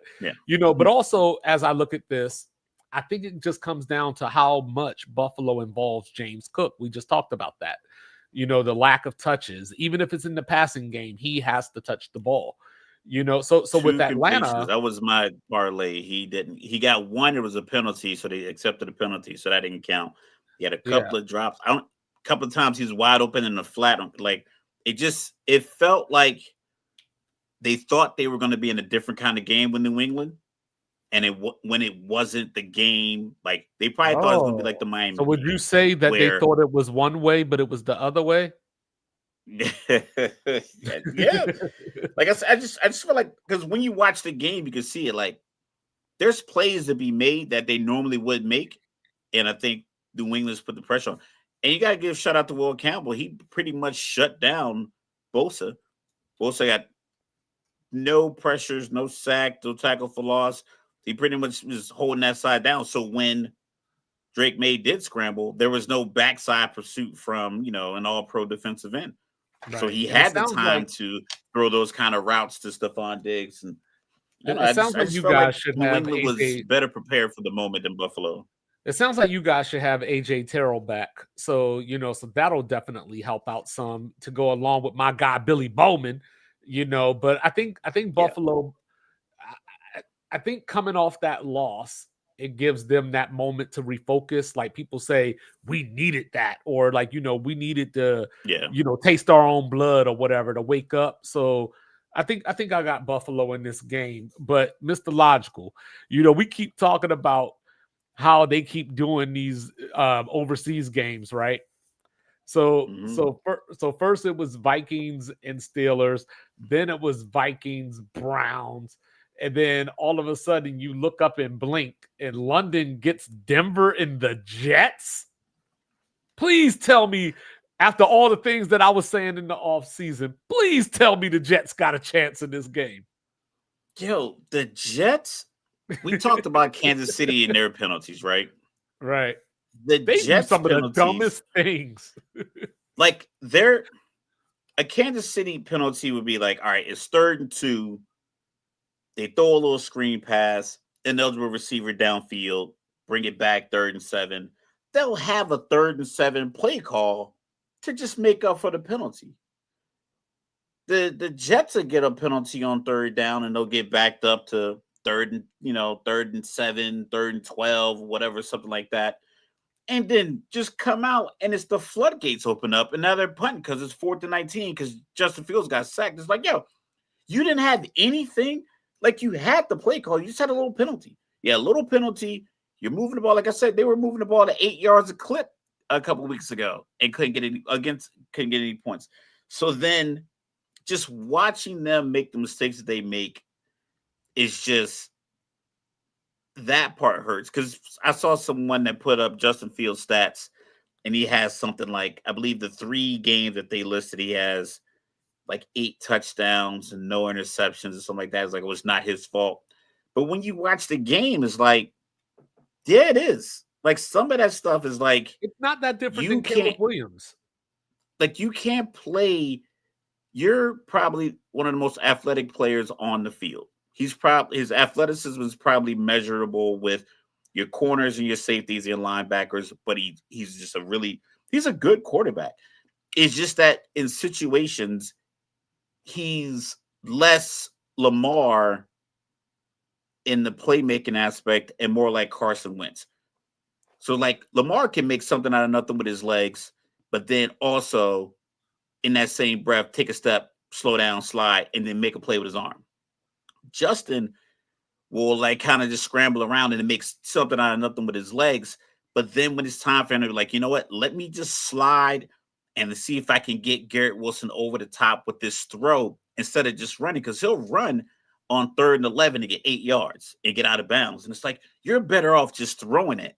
also as I look at this, I think it just comes down to how much Buffalo involves James Cook. We just talked about that. The lack of touches. Even if it's in the passing game, he has to touch the ball. So with Atlanta, that was my parlay. He didn't. He got one. It was a penalty, so they accepted the penalty, so that didn't count. He had a couple of drops. A couple of times he's wide open in the flat. Like it felt like they thought they were going to be in a different kind of game with New England. And when it wasn't the game, like they probably thought it was going to be like the Miami. So would you say that they thought it was one way, but it was the other way? Yeah. Like I just feel like, because when you watch the game, you can see it. Like there's plays to be made that they normally would make, and I think New England's put the pressure on. And you got to give a shout out to Will Campbell. He pretty much shut down Bosa. Bosa got no pressures, no sack, no tackle for loss. He pretty much was holding that side down. So when Drake May did scramble, there was no backside pursuit from, an all-pro defensive end. Right. So he had the time to throw those kind of routes to Stephon Diggs. And it sounds like you guys should have New England was better prepared for the moment than Buffalo. It sounds like you guys should have AJ Terrell back. So, so that'll definitely help out some to go along with my guy, Billy Bowman, but I think Buffalo, I think coming off that loss, it gives them that moment to refocus. Like people say, we needed that, or like, we needed to, taste our own blood or whatever to wake up. So I think I got Buffalo in this game. But Mr. Logical, we keep talking about how they keep doing these overseas games, right? So first it was Vikings and Steelers, then it was Vikings Browns, and then all of a sudden you look up and blink, and London gets Denver and the Jets. Please tell me, after all the things that I was saying in the offseason, please tell me the Jets got a chance in this game. Yo, the Jets. We talked about Kansas City and their penalties, right? Right. They Jets do some of the dumbest things. Like a Kansas City penalty would be like, all right, it's 3rd and 2. They throw a little screen pass, ineligible receiver downfield, bring it back 3rd and 7. They'll have a 3rd and 7 play call to just make up for the penalty. The Jets will get a penalty on 3rd down, and they'll get backed up to 3rd and 7, 3rd and 12, whatever, something like that. And then just come out, and it's the floodgates open up, and now they're punting because it's 4th and 19 because Justin Fields got sacked. It's like, yo, you didn't have anything. Like, you had the play call. You just had a little penalty. Yeah, a little penalty. You're moving the ball. Like I said, they were moving the ball to 8 yards a clip a couple of weeks ago and couldn't get any points. So then just watching them make the mistakes that they make is just, that part hurts, because I saw someone that put up Justin Fields stats, and he has something like, I believe the 3 games that they listed, he has like 8 touchdowns and no interceptions and something like that. It's like, it was not his fault. But when you watch the game, it's like, yeah, it is. Like, some of that stuff is like, it's not that different than Caleb Williams. Like, you can't play. You're probably one of the most athletic players on the field. His athleticism is probably measurable with your corners and your safeties and linebackers, but he's just he's a good quarterback. It's just that in situations, he's less Lamar in the playmaking aspect and more like Carson Wentz. So like, Lamar can make something out of nothing with his legs, but then also in that same breath, take a step, slow down, slide, and then make a play with his arm. Justin will like kind of just scramble around and it makes something out of nothing with his legs. But then when it's time for him to be like, you know what, let me just slide and see if I can get Garrett Wilson over the top with this throw instead of just running, because he'll run on 3rd and 11 to get 8 yards and get out of bounds. And it's like, you're better off just throwing it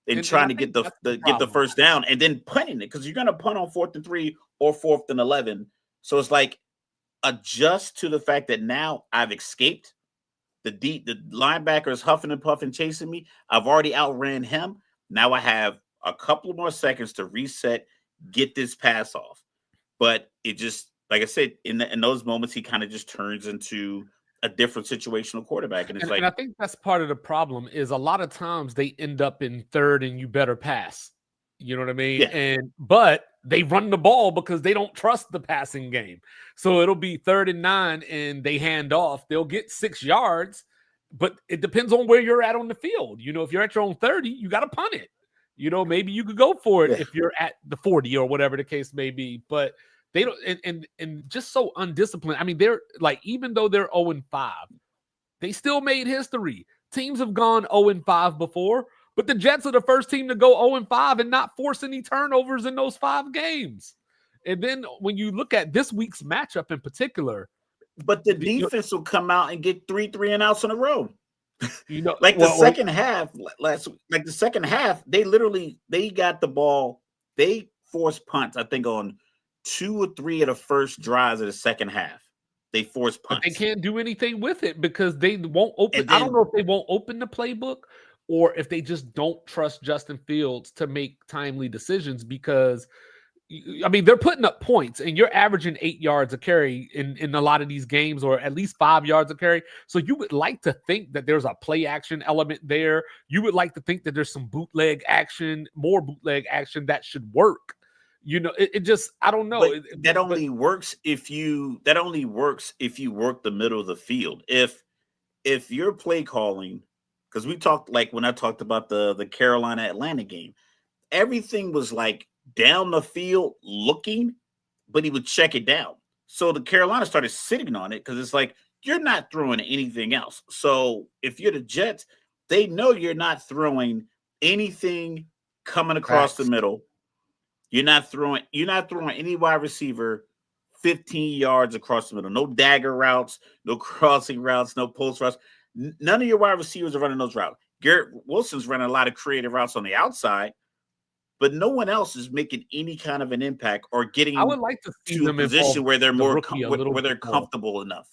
and trying to get the first down and then punting it, because you're going to punt on 4th and 3 or 4th and 11. So it's like, adjust to the fact that now I've escaped. The linebacker is huffing and puffing, chasing me. I've already outran him. Now I have a couple of more seconds to reset, get this pass off. But it just, like I said, in those moments, he kind of just turns into a different situational quarterback. And I think that's part of the problem is a lot of times they end up in 3rd and you better pass. You know what I mean? Yeah. But they run the ball because they don't trust the passing game. So it'll be 3rd and 9 and they hand off. They'll get 6 yards, but it depends on where you're at on the field. If you're at your own 30, you got to punt it. Maybe you could go for it if you're at the 40 or whatever the case may be. But they don't, and just so undisciplined. I mean, they're like, even though they're 0-5, they still made history. Teams have gone 0-5 before. But the Jets are the first team to go 0-5 and not force any turnovers in those 5 games. And then when you look at this week's matchup in particular. But the defense will come out and get 3 3-and-outs in a row. Like the second half, they got the ball. They forced punts, I think, on 2 or 3 of the first drives of the second half. They forced punts. But they can't do anything with it because they won't open. I don't know if they won't open the playbook or if they just don't trust Justin Fields to make timely decisions, because, I mean, they're putting up points and you're averaging 8 yards a carry in a lot of these games, or at least 5 yards a carry. So you would like to think that there's a play action element there. You would like to think that there's some more bootleg action that should work. It just, I don't know. That only works if you work the middle of the field. If your play calling because we talked like when I talked about the Carolina Atlanta game, everything was like down the field looking, but he would check it down. So the Carolina started sitting on it because it's like you're not throwing anything else. So if you're the Jets, they know you're not throwing anything coming across the middle. You're not throwing any wide receiver 15 yards across the middle. No dagger routes, no crossing routes, no post routes. None of your wide receivers are running those routes. Garrett Wilson's running a lot of creative routes on the outside, but no one else is making any kind of an impact or getting I would like to see them a position where they're more where they're comfortable enough.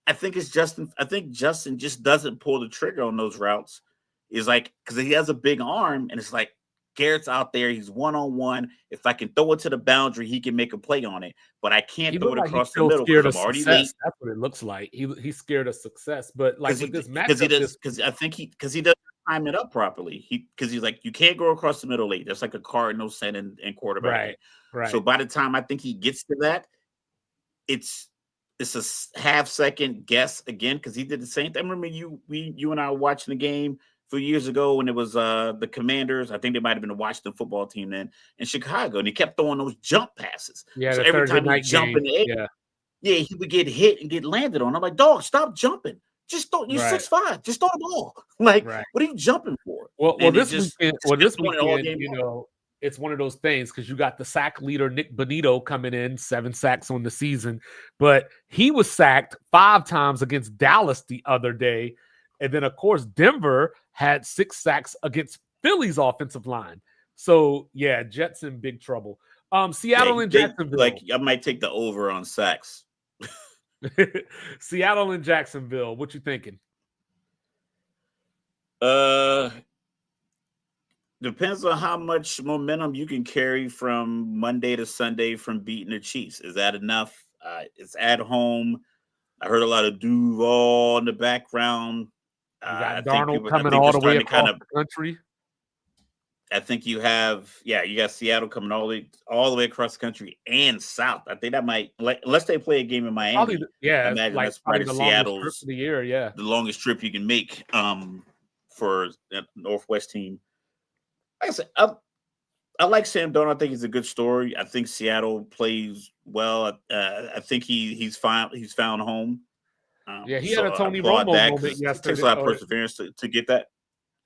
I think it's Justin. I think Justin just doesn't pull the trigger on those routes. Is like because he has a big arm, and it's like Garrett's out there. He's 1-on-1. If I can throw it to the boundary, he can make a play on it. But I can't throw it across the middle because I'm already late. That's what it looks like. He's scared of success. But like with this matchup, because I think he doesn't time it up properly. Because he's like you can't go across the middle late. That's like a cardinal sin in quarterback. Right. So by the time I think he gets to that, it's a half second guess again because he did the same thing. I remember you and I were watching the game a few years ago when it was the Commanders. I think they might have been the Washington football team then in Chicago, and he kept throwing those jump passes. Yeah, so every time he jump in the air, he would get hit and get landed on. I'm like, dog, stop jumping. Just don't. You're 6'5". Just throw the ball. Like, what are you jumping for? Well, this weekend, you know, it's one of those things because you got the sack leader Nick Bonito coming in, 7 sacks on the season, but he was sacked 5 times against Dallas the other day. And then, of course, Denver had 6 sacks against Philly's offensive line. So, yeah, Jets in big trouble. Seattle and Jacksonville. Like, I might take the over on sacks. Seattle and Jacksonville. What you thinking? Depends on how much momentum you can carry from Monday to Sunday from beating the Chiefs. Is that enough? It's at home. I heard a lot of Duval in the background. You got Darnold coming all the way across the country. I think you have, you got Seattle coming all the way across the country and south. I think that might, unless they play a game in Miami. Probably, I imagine that's probably Seattle's the year. The longest trip you can make for a Northwest team. Like I said, I like Sam Darnold. I think he's a good story. I think Seattle plays well. I think he's found home. He had a Tony Romo moment yesterday. It takes a lot of perseverance to get that.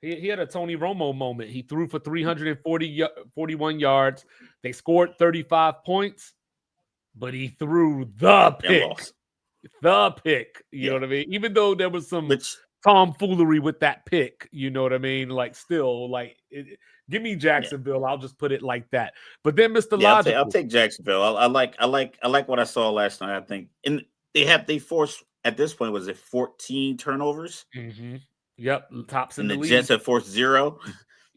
He had a Tony Romo moment. He threw for 341 yards. They scored 35 points, but he threw the pick. The pick. You know what I mean? Even though there was some tomfoolery with that pick, you know what I mean? Like, still, give me Jacksonville. I'll just put it like that. But then, Mr. Logical. I'll take Jacksonville. I like what I saw last night. I think, and they forced at this point, was it 14 turnovers? Mm-hmm. Yep, tops in the league. And the Jets have forced 0.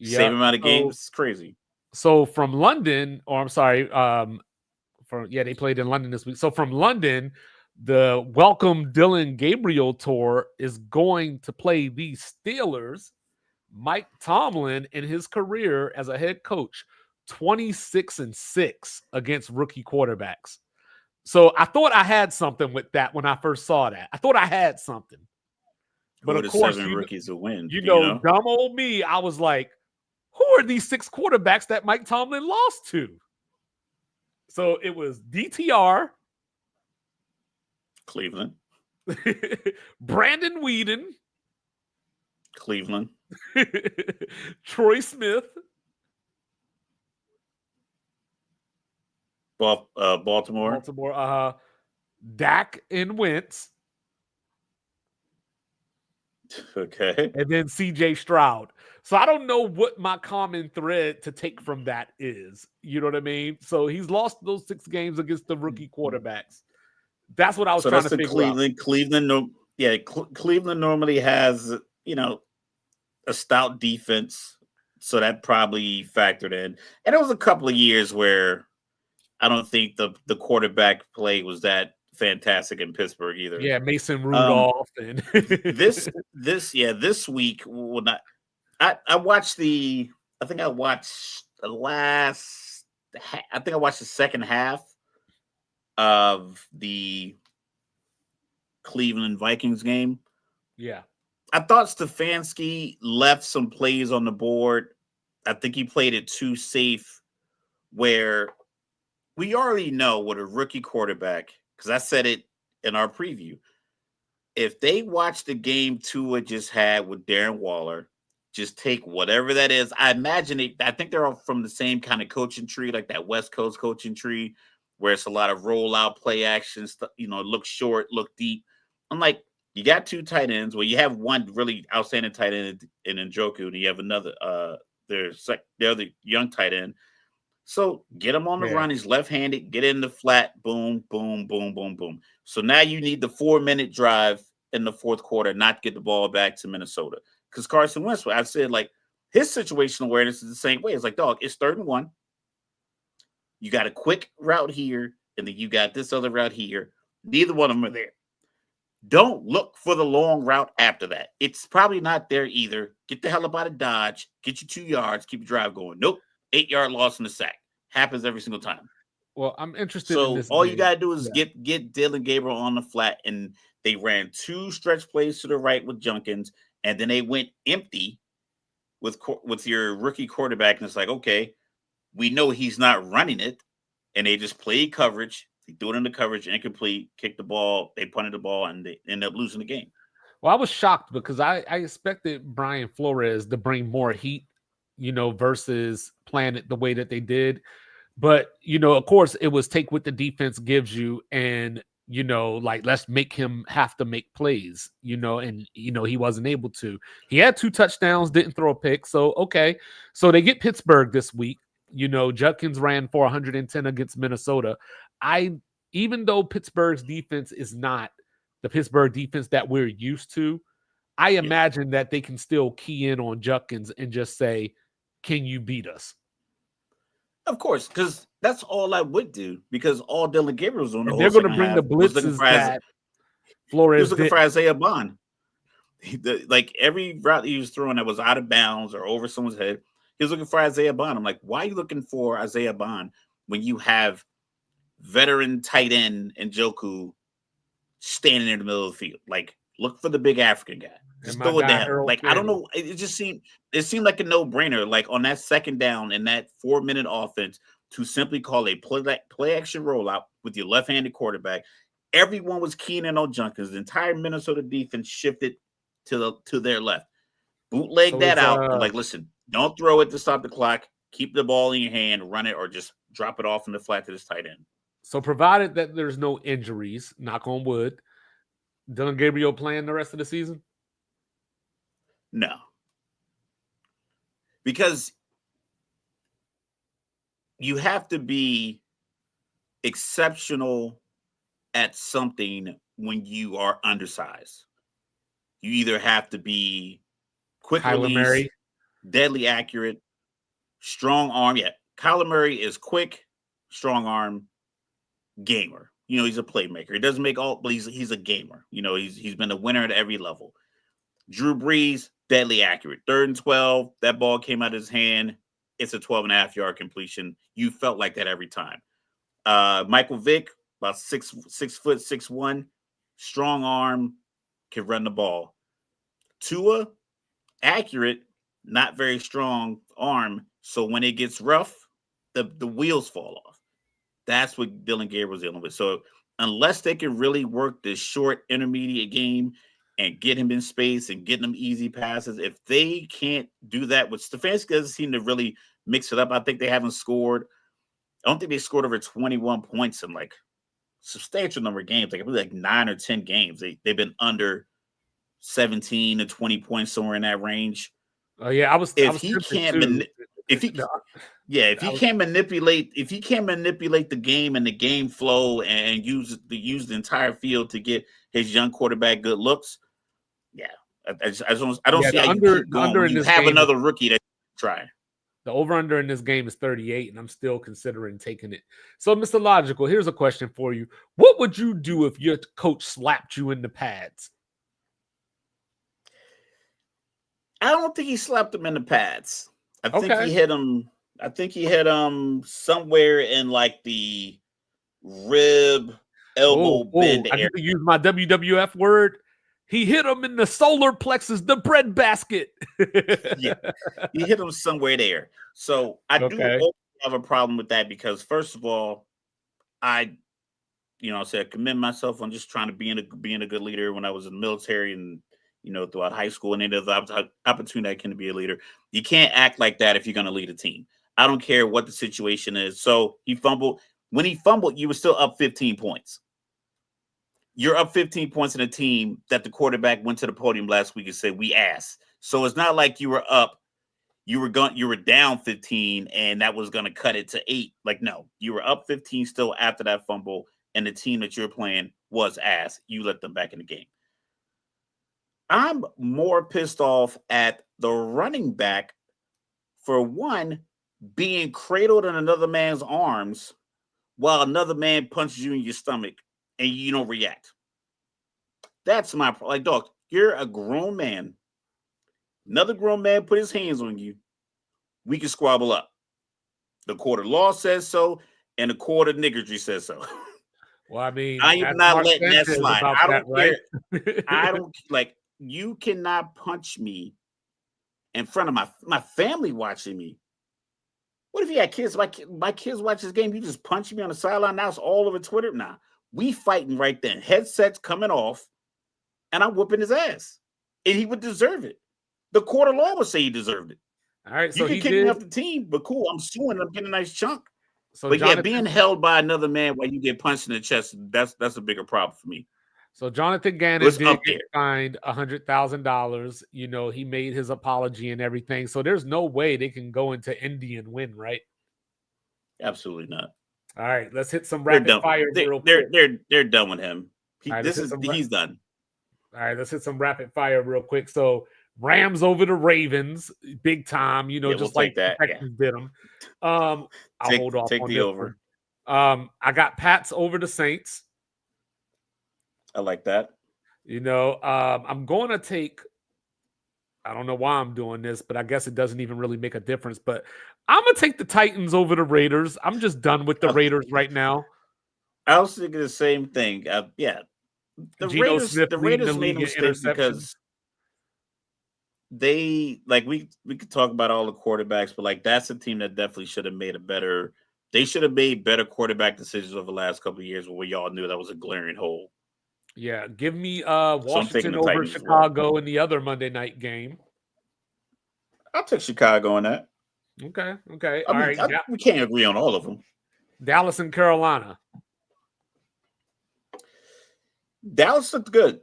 Same amount of games. It's crazy. So from London, they played in London this week. So from London, the Welcome Dylan Gabriel tour is going to play the Steelers. Mike Tomlin in his career as a head coach, 26-6 against rookie quarterbacks. So I thought I had something with that when I first saw that. I thought I had something. But of course, 7 rookies to win. You know, dumb old me, I was like, who are these 6 quarterbacks that Mike Tomlin lost to? So it was DTR. Cleveland. Brandon Weeden. Cleveland. Troy Smith. Baltimore. Dak and Wentz. Okay. And then CJ Stroud. So I don't know what my common thread to take from that is. You know what I mean? So he's lost those 6 games against the rookie quarterbacks. That's what I was trying to figure out. Cleveland normally has, a stout defense. So that probably factored in. And there was a couple of years where I don't think the quarterback play was that fantastic in Pittsburgh either. Yeah, Mason Rudolph and this week. I watched the second half of the Cleveland Vikings game. Yeah. I thought Stefanski left some plays on the board. I think he played it too safe, where we already know what a rookie quarterback, because I said it in our preview. If they watch the game Tua just had with Darren Waller, just take whatever that is. I think they're all from the same kind of coaching tree, like that West Coast coaching tree, where it's a lot of rollout play action stuff, look short, look deep. I'm like, you got 2 tight ends. Well, you have one really outstanding tight end in Njoku, and you have another, the other young tight end. So get him on the run. He's left-handed. Get in the flat. Boom, boom, boom, boom, boom. So now you need the 4-minute drive in the fourth quarter, not to get the ball back to Minnesota. Because Carson Wentz, I said, like, his situational awareness is the same way. It's like, dog, it's 3rd and 1. You got a quick route here, and then you got this other route here. Neither one of them are there. Don't look for the long route after that. It's probably not there either. Get the hell up out of Dodge. Get you 2 yards. Keep your drive going. Nope. 8-yard loss in the sack. Happens every single time. Well, I'm interested in this. So all you got to do is get Dillon Gabriel on the flat, and they ran 2 stretch plays to the right with Junkins, and then they went empty with your rookie quarterback, and it's like, okay, we know he's not running it, and they just played coverage. They do it in the coverage, incomplete, kick the ball, they punted the ball, and they end up losing the game. Well, I was shocked because I expected Brian Flores to bring more heat, versus playing it the way that they did. But, of course, it was take what the defense gives you and, like, let's make him have to make plays, and, he wasn't able to. He had 2 touchdowns, didn't throw a pick. So, okay. So they get Pittsburgh this week. Judkins ran for 110 against Minnesota. Even though Pittsburgh's defense is not the Pittsburgh defense that we're used to, I imagine that they can still key in on Judkins and just say, can you beat us? Of course, because that's all I would do, because all Dillon Gabriel was on the they're going to bring the blitzes that Flores he was looking for Isaiah Bond. Like every route he was throwing that was out of bounds or over someone's head, he was looking for Isaiah Bond. I'm like, why are you looking for Isaiah Bond when you have veteran tight end Njoku standing in the middle of the field? Like, look for the big African guy. Just throw it down. Like, I don't know. It seemed like a no-brainer. Like on that 2nd down in that 4-minute offense to simply call a play action rollout with your left-handed quarterback. Everyone was keying in on Junkins. The entire Minnesota defense shifted to their left. Bootleg that out. I'm like, listen, don't throw it to stop the clock. Keep the ball in your hand, run it, or just drop it off in the flat to this tight end. So provided that there's no injuries, knock on wood, Dillon Gabriel playing the rest of the season? No. Because you have to be exceptional at something when you are undersized. You either have to be quick release, deadly accurate, strong arm. Yeah, Kyler Murray is quick, strong arm, gamer. He's a playmaker. He doesn't make all, but he's a gamer. He's been a winner at every level. Drew Brees, deadly accurate. 3rd and 12, that ball came out of his hand. It's a 12.5-yard completion. You felt like that every time. Michael Vick, about 6 foot 6'1", strong arm, can run the ball. Tua, accurate, not very strong arm. So when it gets rough, the wheels fall off. That's what Dillon Gabriel's dealing with. So unless they can really work this short intermediate game and get him in space and get him easy passes, if they can't do that, which Stefanski doesn't seem to really mix it up. I think they haven't scored. I don't think they scored over 21 points in like substantial number of games, like 9 or 10 games. They've been under 17 to 20 points, somewhere in that range. Oh yeah, if he can't manipulate the game and the game flow and use the entire field to get his young quarterback good looks, I don't see how you keep going when you have another rookie that try. The over-under in this game is 38, and I'm still considering taking it. So, Mr. Logical, here's a question for you. What would you do if your coach slapped you in the pads? I don't think he slapped him in the pads. I think he hit him. I think he hit him somewhere in like the rib, elbow bend area. I need to use my WWF word. He hit him in the solar plexus, the bread basket. Yeah, he hit him somewhere there. So I do have a problem with that because, first of all, I said commend myself on just trying to being a good leader when I was in the military and throughout high school and any other opportunity I can be a leader. You can't act like that if you're going to lead a team. I don't care what the situation is. So he fumbled. When he fumbled, you were still up 15 points. You're up 15 points in a team that the quarterback went to the podium last week and said, we ass. So it's not like you were up, you were down 15 and that was going to cut it to 8. Like, no, you were up 15 still after that fumble, and the team that you're playing was ass. You let them back in the game. I'm more pissed off at the running back for one being cradled in another man's arms while another man punches you in your stomach and you don't react. That's my problem. Like, dog, you're a grown man. Another grown man put his hands on you. We can squabble up. The court of law says so, and the court of niggardry says so. Well, I mean, I am not letting that slide. I don't care. Right? I don't like. You cannot punch me in front of my family watching me. What if you had kids? My kids watch this game. You just punch me on the sideline. Now it's all over Twitter. Nah, we fighting right then. Headsets coming off, and I'm whooping his ass, and he would deserve it. The court of law would say he desered it. All right, so you can kick me off the team, but cool. I'm suing. I'm getting a nice chunk. So but Jonathan, being held by another man while you get punched in the chest, that's a bigger problem for me. So Jonathan Gannon did get fined $100,000. He made his apology and everything. So there's no way they can go into Indy and win, right? Absolutely not. All right, let's hit some rapid fire real quick. They're done with him. He's done. All right, let's hit some rapid fire real quick. So Rams over the Ravens, big time. Just like the Texans did them. I'll hold off on the over. I got Pats over the Saints. I like that. I'm going to take, I don't know why I'm doing this, but I guess it doesn't even really make a difference. But I'm going to take the Titans over the Raiders. I'm just done with the Raiders right now. I was thinking the same thing. Yeah. The Raiders made a mistake because they, we could talk about all the quarterbacks, but that's a team that definitely should have made they should have made better quarterback decisions over the last couple of years where we all knew that was a glaring hole. Yeah, give me Washington over Chicago in the other Monday night game. I'll take Chicago on that. Okay. All right. We can't agree on all of them. Dallas and Carolina. Dallas looked good.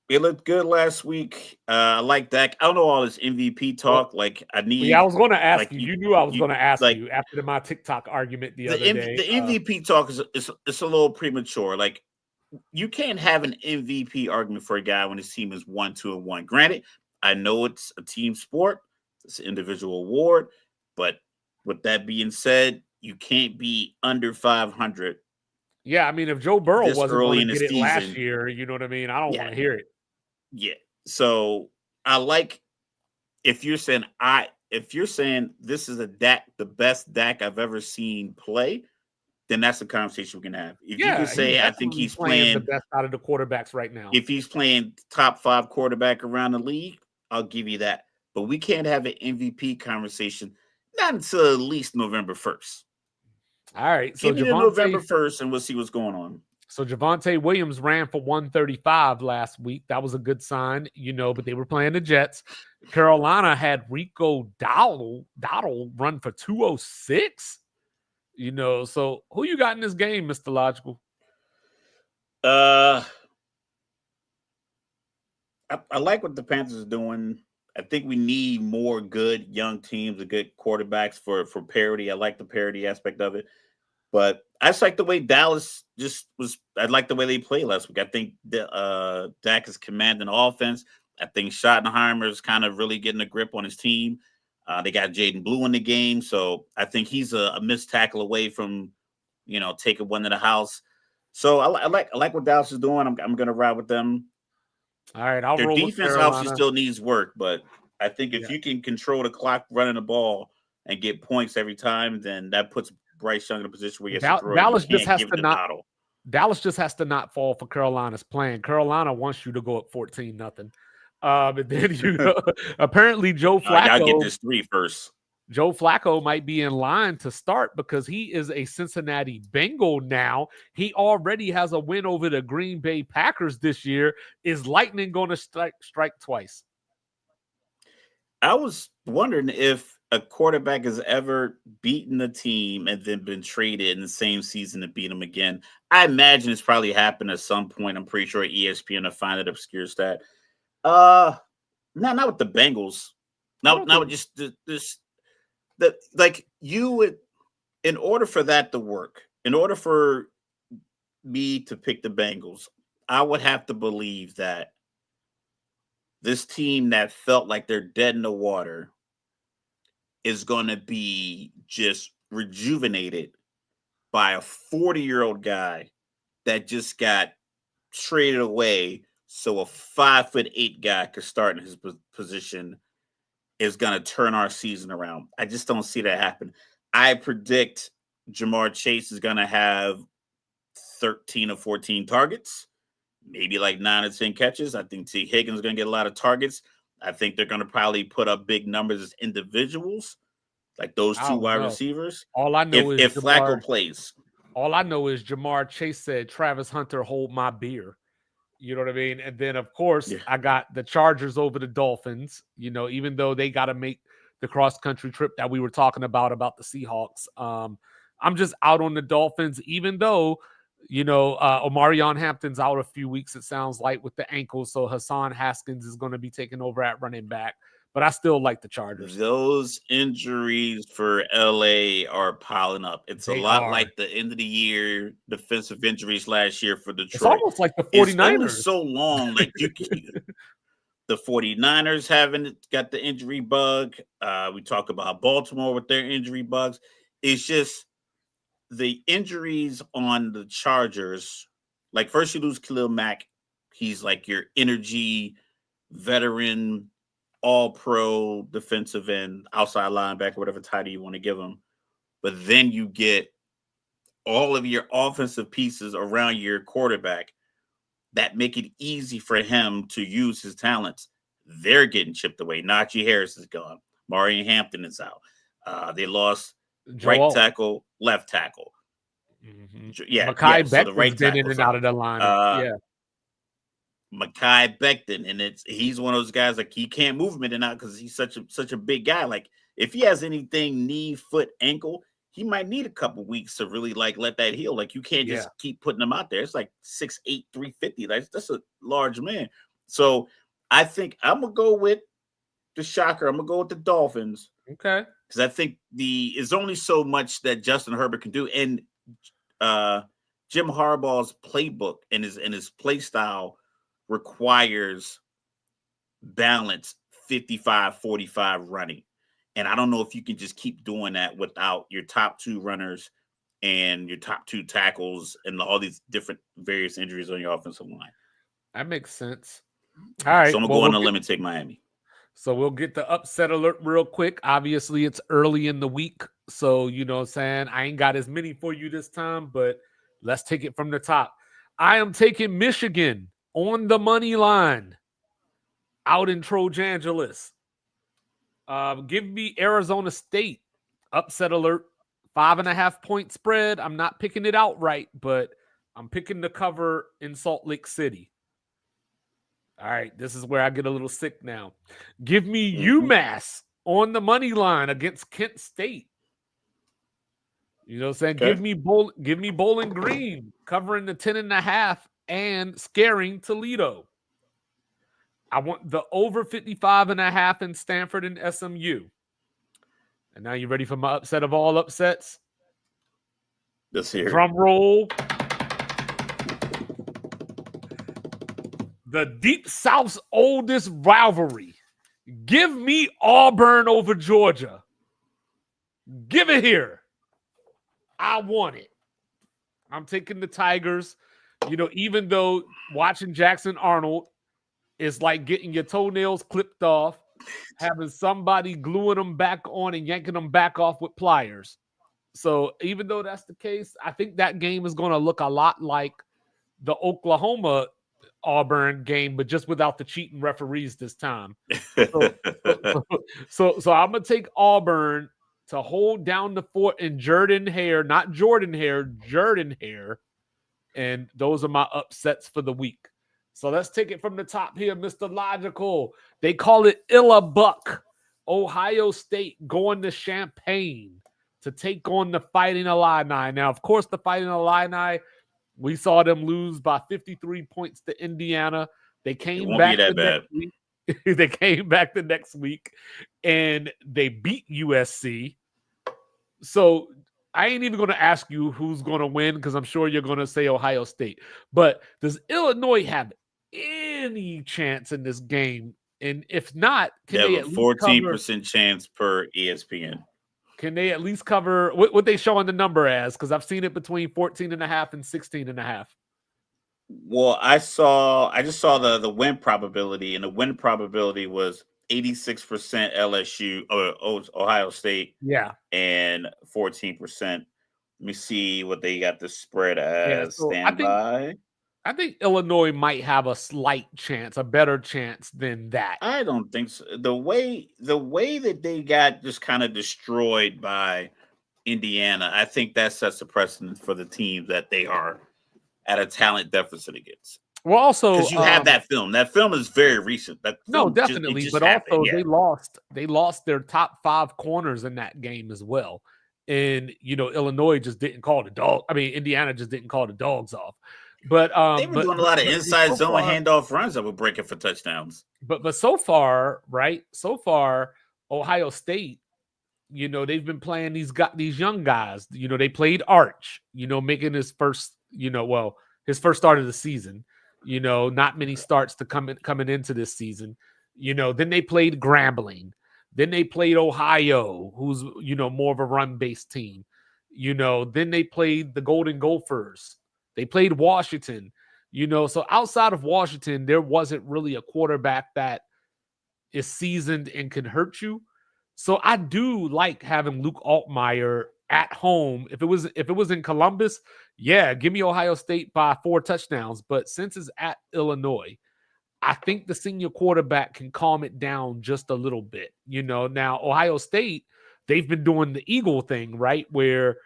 It looked good last week. I like Dak. I don't know all this MVP talk. I was going to ask you. You knew I was going to ask you after my TikTok argument the other day. The MVP talk is a little premature. You can't have an MVP argument for a guy when his team is 1-2-1. Granted, I know it's a team sport, it's an individual award, but with that being said, you can't be under 500. Yeah, I mean, if Joe Burrow wasn't going to get it last year, you know what I mean? I don't want to hear it. Yeah. So I like if you're saying this is the best Dak I've ever seen play, then that's the conversation we can have. If you can say, I think he's playing the best out of the quarterbacks right now. If he's playing top 5 quarterback around the league, I'll give you that. But we can't have an MVP conversation not until at least November 1st. All right. So give me November 1st and we'll see what's going on. So Javonte Williams ran for 135 last week. That was a good sign, but they were playing the Jets. Carolina had Rico Dowdle run for 206. So who you got in this game, Mr. Logical? I like what the Panthers are doing. I think we need more good young teams and good quarterbacks for parity. I like the parity aspect of it. But I just like the way Dallas I like the way they played last week. I think Dak is commanding offense. I think Schottenheimer is kind of really getting a grip on his team. They got Jaden Blue in the game, so I think he's a missed tackle away from, taking one to the house. So I like what Dallas is doing. I'm going to ride with them. All right, their defense obviously still needs work, but I think if you can control the clock running the ball and get points every time, then that puts Bryce Young in a position where he has to throw. Dallas just has Dallas just has to not fall for Carolina's plan. Carolina wants you to go up 14-0. And then apparently Joe Flacco. Y'all get this 3 first. Joe Flacco might be in line to start because he is a Cincinnati Bengal now. He already has a win over the Green Bay Packers this year. Is Lightning going to strike twice? I was wondering if a quarterback has ever beaten a team and then been traded in the same season to beat them again. I imagine it's probably happened at some point. I'm pretty sure ESPN will find it obscure stat. Not with the Bengals. Not with just this. That like you would, in order for that to work, in order for me to pick the Bengals, I would have to believe that this team that felt like they're dead in the water is going to be just rejuvenated by a 40-year-old guy that just got traded away so a 5'8" guy could start in his position is going to turn our season around. I just don't see that happen. I predict Jamar Chase is going to have 13 or 14 targets, maybe like 9 or 10 catches. I think T. Higgins is going to get a lot of targets. I think they're going to probably put up big numbers as individuals, like those 2 wide receivers. All I know is if Flacco plays. All I know is Jamar Chase said, Travis Hunter, hold my beer. You know what I mean? And then, of course, I got the Chargers over the Dolphins, even though they got to make the cross-country trip that we were talking about the Seahawks. I'm just out on the Dolphins, even though, Omarion Hampton's out a few weeks, it sounds like, with the ankle. So Hassan Haskins is going to be taking over at running back. But I still like the Chargers. Those injuries for LA are piling up. It's a lot like the end of the year defensive injuries last year for Detroit. It's almost like the 49ers. It's only so long. Like the 49ers haven't got the injury bug. We talk about Baltimore with their injury bugs. It's just the injuries on the Chargers. Like first you lose Khalil Mack. He's like your energy veteran, all-pro defensive end, outside linebacker, whatever title you want to give him. But then you get all of your offensive pieces around your quarterback that make it easy for him to use his talents. They're getting chipped away. Najee Harris is gone. Marion Hampton is out. They lost right tackle, left tackle. Mm-hmm. Yeah, Mekhi so the right been in and out of the lineup. Mekhi Becton, and he's one of those guys like he can't move him in and out because he's such a big guy. Like if he has anything knee, foot, ankle, he might need a couple weeks to really like let that heal. Like you can't just keep putting him out there. It's like 6'8", 350. That's a large man. So I think I'm gonna go with the shocker. I'm gonna go with the Dolphins. Okay, because I think it's only so much that Justin Herbert can do, and Jim Harbaugh's playbook and his play style requires balance 55-45 running. And I don't know if you can just keep doing that without your top 2 runners and your top 2 tackles and all these different various injuries on your offensive line. That makes sense. All right. So I'm going to go on a limb and take Miami. So we'll get the upset alert real quick. Obviously, it's early in the week. So, you know what I'm saying? I ain't got as many for you this time, but let's take it from the top. I am taking Michigan on the money line out in Trojangelis. Give me Arizona State. Upset alert. 5.5 point spread. I'm not picking it outright, but I'm picking the cover in Salt Lake City. All right, this is where I get a little sick now. Give me UMass on the money line against Kent State. You know what I'm saying? Okay. Give me Bowling Green covering the 10.5 and scaring Toledo. I want the over 55.5 in Stanford and SMU. And now you ready for my upset of all upsets? Let's hear it. Drum roll. The Deep South's oldest rivalry. Give me Auburn over Georgia. Give it here. I want it. I'm taking the Tigers. You know, even though watching Jackson Arnold is like getting your toenails clipped off, having somebody gluing them back on and yanking them back off with pliers. So even though that's the case, I think that game is going to look a lot like the Oklahoma Auburn game, but just without the cheating referees this time. So, so I'm gonna take Auburn to hold down the fort in Jordan Hare, not Jordan Hare, Jordan Hare, and those are my upsets for the week. So let's take it from the top here, Mr. Logical. They call it Illabuck. Ohio State going to Champaign to take on the Fighting Illini. Now, of course, the Fighting Illini, we saw them lose by 53 points to Indiana. They came back the next week. They came back the next week and they beat USC. So I ain't even going to ask you who's going to win because I'm sure you're going to say Ohio State. But does Illinois have any chance in this game? And if not, can they at least 14% chance per ESPN. Can they at least cover what they showing the number as? Because I've seen it between 14.5 and 16.5. Well, I just saw the win probability, and the win probability was 86% LSU or Ohio State. Yeah. And 14%. Let me see what they got the spread as. So standby. I think Illinois might have a slight chance, a better chance than that. I don't think so. The way that they got just kind of destroyed by Indiana, I think that sets a precedent for the team that they are at a talent deficit against. Well, also because you have that film. That film is very recent. No, definitely. But also they lost their top 5 corners in that game as well. And Illinois just didn't call the dog. I mean, Indiana just didn't call the dogs off. But they were doing a lot of inside zone handoff runs that were breaking for touchdowns. But so far, right? So far, Ohio State, they've been playing these young guys. They played Arch, making his first, his first start of the season. Not many starts to coming into this season. Then they played Grambling. Then they played Ohio, who's more of a run-based team. Then they played the Golden Gophers. They played Washington, so outside of Washington, there wasn't really a quarterback that is seasoned and can hurt you. So I do like having Luke Altmaier at home. If it was in Columbus, yeah, give me Ohio State by 4 touchdowns. But since it's at Illinois, I think the senior quarterback can calm it down just a little bit. Now Ohio State, they've been doing the Eagle thing, right? Where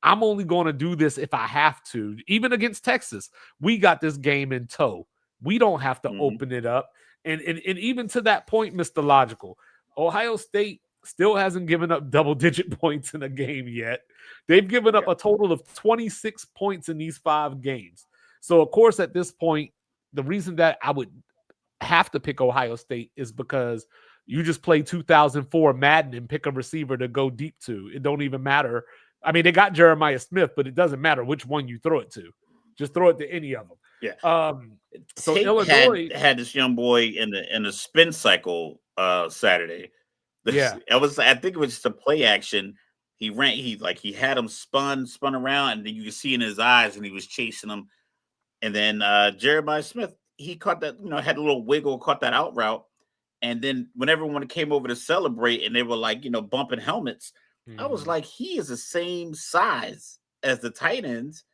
I'm only going to do this if I have to. Even against Texas, we got this game in tow. We don't have to open it up. And even to that point, Mr. Logical, Ohio State still hasn't given up double-digit points in a game yet. They've given up a total of 26 points in these 5 games. So, of course, at this point, the reason that I would have to pick Ohio State is because you just play 2004 Madden and pick a receiver to go deep to. It don't even matter. I mean, they got Jeremiah Smith, but it doesn't matter which one you throw it to. Just throw it to any of them. Yeah. So Illinois had this young boy in the spin cycle Saturday. Yeah. I think it was just a play action. He had him spun around, and then you could see in his eyes, and he was chasing him. And then Jeremiah Smith, he caught that, had a little wiggle, caught that out route. And then when everyone came over to celebrate and they were bumping helmets, I was like, he is the same size as the tight ends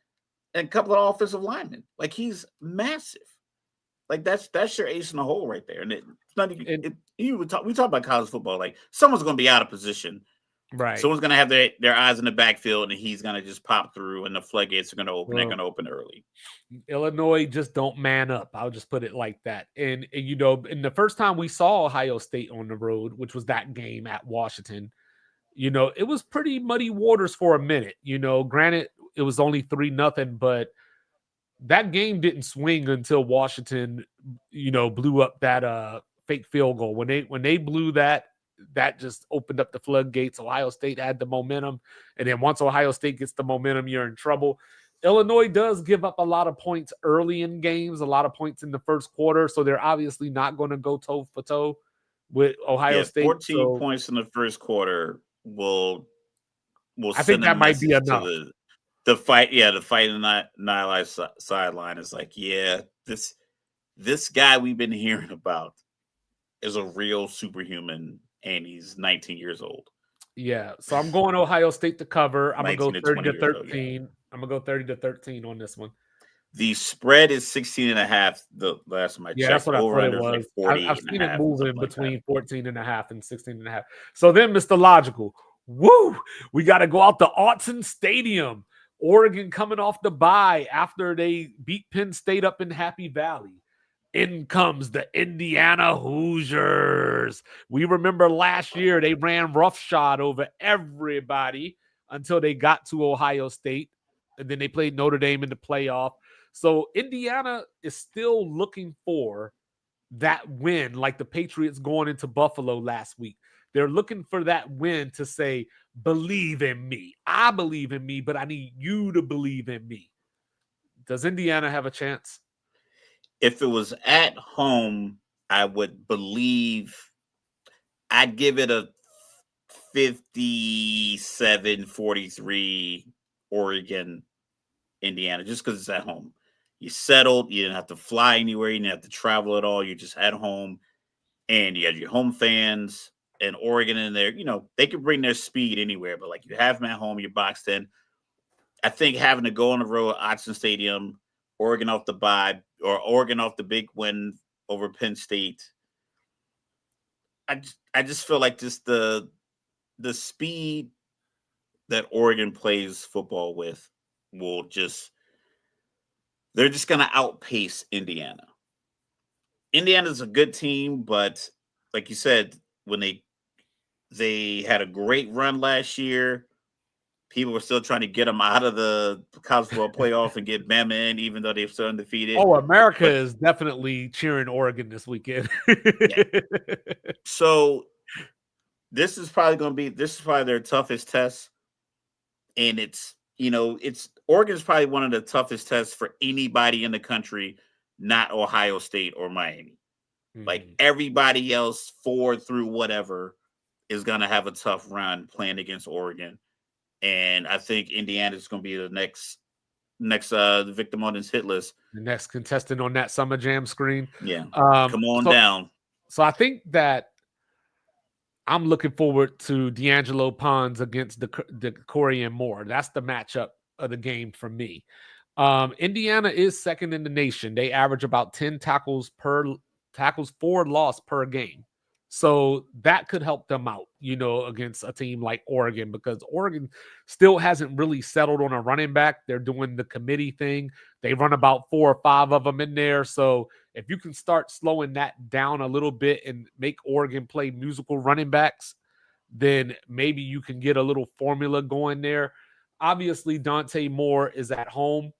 and a couple of offensive linemen. Like, he's massive. Like, that's your ace in the hole right there. And it's not even, we talk about college football. Like, someone's going to be out of position. Right. Someone's going to have their eyes in the backfield, and he's going to just pop through, and the floodgates are going to open. They're going to open early. Illinois just don't man up. I'll just put it like that. And in the first time we saw Ohio State on the road, which was that game at Washington, it was pretty muddy waters for a minute. Granted, it was only 3-0, but that game didn't swing until Washington, blew up that fake field goal. When they blew that just opened up the floodgates. Ohio State had the momentum, and then once Ohio State gets the momentum, you're in trouble. Illinois does give up a lot of points early in games, a lot of points in the first quarter, so they're obviously not going to go toe for toe with Ohio State. 14 points in the first quarter will I think that might be enough. The fight in the Nile sideline is like, yeah, this guy we've been hearing about is a real superhuman, and he's 19 years old. Yeah. So I'm going Ohio State to cover. I'm going to go 19 to 30 20 to years old, 13. I'm going to go 30 to 13 on this one. The spread is 16.5. The last time I Yeah, checked, that's what I over thought it under like was. 40 I've and a seen it half, moving something like that. between 14 and a half and 16 and a half. So then, Mr. Logical, woo, we got to go out to Autzen Stadium. Oregon coming off the bye after they beat Penn State up in Happy Valley. In comes the Indiana Hoosiers. We remember last year they ran roughshod over everybody until they got to Ohio State, and then they played Notre Dame in the playoff. So Indiana is still looking for that win, like the Patriots going into Buffalo last week. They're looking for that win to say, believe in me. I believe in me, but I need you to believe in me. Does Indiana have a chance? If it was at home, I would believe I'd give it a 57-43 Oregon, Indiana, just because it's at home. You settled, you didn't have to fly anywhere, you didn't have to travel at all. You're just at home, and you had your home fans and Oregon in there. They could bring their speed anywhere, but like you have them at home, you're boxed in. I think having to go on the road at Autzen Stadium, Oregon off the bye, or Oregon off the big win over Penn State, I just feel like just the speed that Oregon plays football with will just they're just going to outpace Indiana. Indiana's a good team, but like you said, when they had a great run last year, people were still trying to get them out of the college football playoff and get Bama in, even though they're still undefeated. Oh, America But is definitely cheering Oregon this weekend. yeah. So this is probably their toughest test. And it's Oregon's probably one of the toughest tests for anybody in the country, not Ohio State or Miami. Like everybody else, 4 through whatever, is gonna have a tough run playing against Oregon. And I think Indiana's gonna be the next victim on this hit list. The next contestant on that Summer Jam screen. Yeah. Come on down. So I think that I'm looking forward to D'Angelo Pons against the Corey and Moore. That's the matchup of the game for me. Indiana is second in the nation. They average about 10 tackles for loss per game. So that could help them out, against a team like Oregon, because Oregon still hasn't really settled on a running back. They're doing the committee thing. They run about 4 or 5 of them in there. So if you can start slowing that down a little bit and make Oregon play musical running backs, then maybe you can get a little formula going there. Obviously, Dante Moore is at home.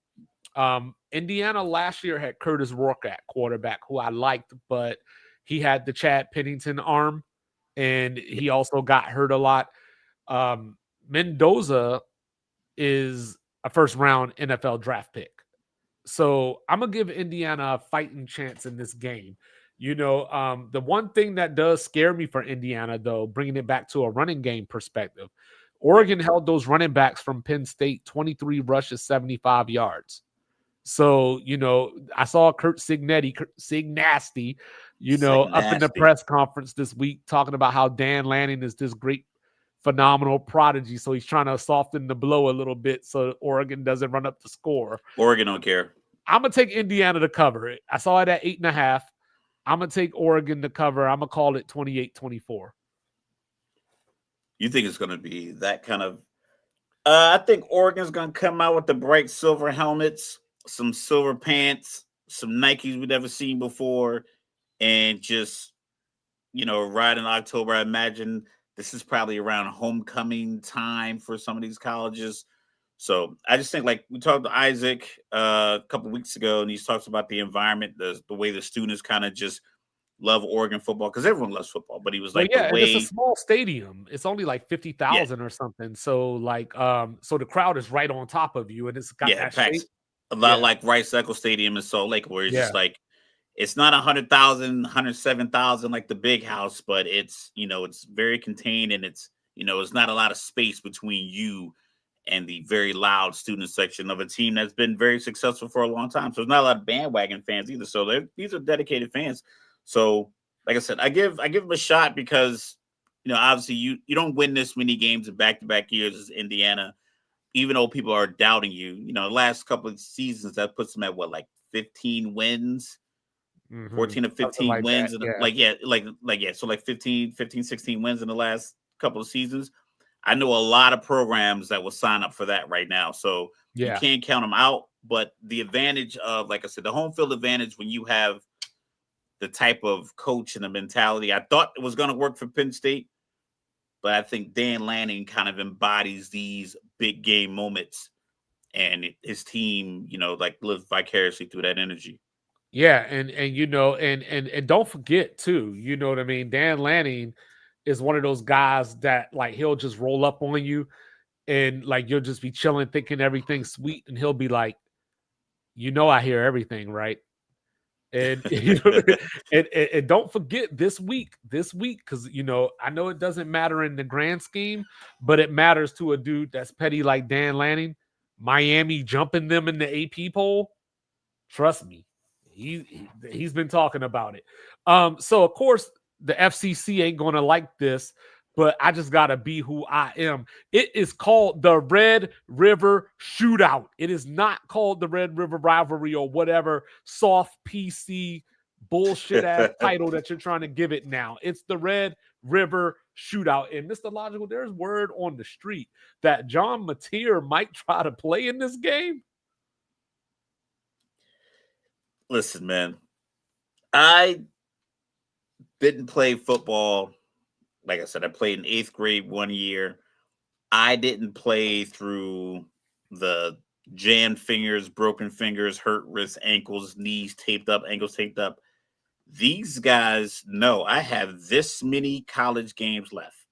Indiana last year had Curtis Rourke at quarterback, who I liked, but he had the Chad Pennington arm, and he also got hurt a lot. Mendoza is a first-round NFL draft pick. So I'm going to give Indiana a fighting chance in this game. The one thing that does scare me for Indiana, though, bringing it back to a running game perspective, Oregon held those running backs from Penn State 23 rushes, 75 yards. So, I saw Kurt Signasty, up in the press conference this week talking about how Dan Lanning is this great, phenomenal prodigy. So he's trying to soften the blow a little bit so Oregon doesn't run up the score. Oregon don't care. I'm going to take Indiana to cover it. I saw it at 8.5. I'm going to take Oregon to cover. I'm going to call it 28-24. You think it's going to be that kind of I think Oregon's going to come out with the bright silver helmets, some silver pants, some Nikes we've never seen before, and just, right in October. I imagine this is probably around homecoming time for some of these colleges. So I just think, like we talked to Isaac a couple of weeks ago, and he talks about the environment, the way the students kind of just love Oregon football, because everyone loves football. But he was like, and it's a small stadium. It's only like 50,000 or something. So so the crowd is right on top of you, and it's got that shape. A lot like Rice-Eccles Stadium in Salt Lake, where it's just like, it's not 100,000, 107,000 like the big house, but it's, it's very contained, and it's, it's not a lot of space between you and the very loud student section of a team that's been very successful for a long time. So there's not a lot of bandwagon fans either. So these are dedicated fans. So, like I said, I give them a shot because obviously you don't win this many games in back-to-back years as Indiana, even though people are doubting you. The last couple of seasons that puts them at what, like 15 wins, 14 or 15 like wins, that, and so like 15, 16 wins in the last couple of seasons. I know a lot of programs that will sign up for that right now, so you can't count them out. But the advantage of, like I said, the home field advantage when you have the type of coach and the mentality, I thought it was going to work for Penn State, but I think Dan Lanning kind of embodies these big game moments, and his team, like lives vicariously through that energy. Yeah, and don't forget too, you know what I mean? Dan Lanning is one of those guys that like he'll just roll up on you and like you'll just be chilling thinking everything's sweet and he'll be like, I hear everything, right? And and don't forget this week, because I know it doesn't matter in the grand scheme, but it matters to a dude that's petty like Dan Lanning. Miami jumping them in the AP poll. Trust me, he's been talking about it. So of course the FCC ain't gonna like this, but I just gotta be who I am. It is called the Red River Shootout. It is not called the Red River Rivalry or whatever soft PC bullshit ass title that you're trying to give it now. It's the Red River Shootout. And Mr. Logical, there's word on the street that John Mateer might try to play in this game. Listen, man, I didn't play football. Like I said, I played in 8th grade 1 year. I didn't play through the jammed fingers, broken fingers, hurt wrists, ankles, knees taped up, ankles taped up. These guys know I have this many college games left.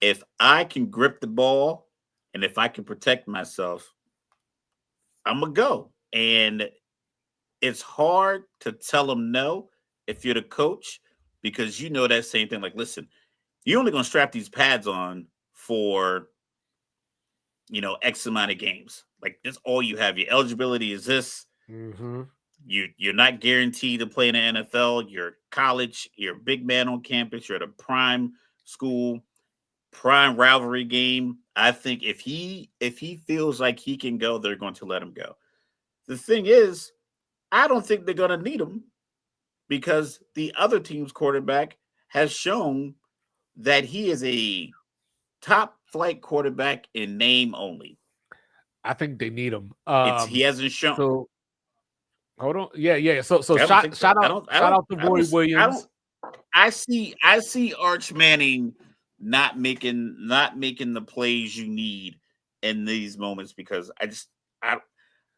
If I can grip the ball and if I can protect myself, I'm going to go. And it's hard to tell them no if you're the coach, because that same thing. Like, listen, you're only going to strap these pads on for, X amount of games. Like, that's all you have. Your eligibility is this. Mm-hmm. You're not guaranteed to play in the NFL. You're college. You're a big man on campus. You're at a prime school, prime rivalry game. I think if he feels like he can go, they're going to let him go. The thing is, I don't think they're going to need him because the other team's quarterback has shown that he is a top flight quarterback in name only. I think they need him. He hasn't shown. So hold on. Yeah. So shout out to Roy Williams. I see Arch Manning not making the plays you need in these moments because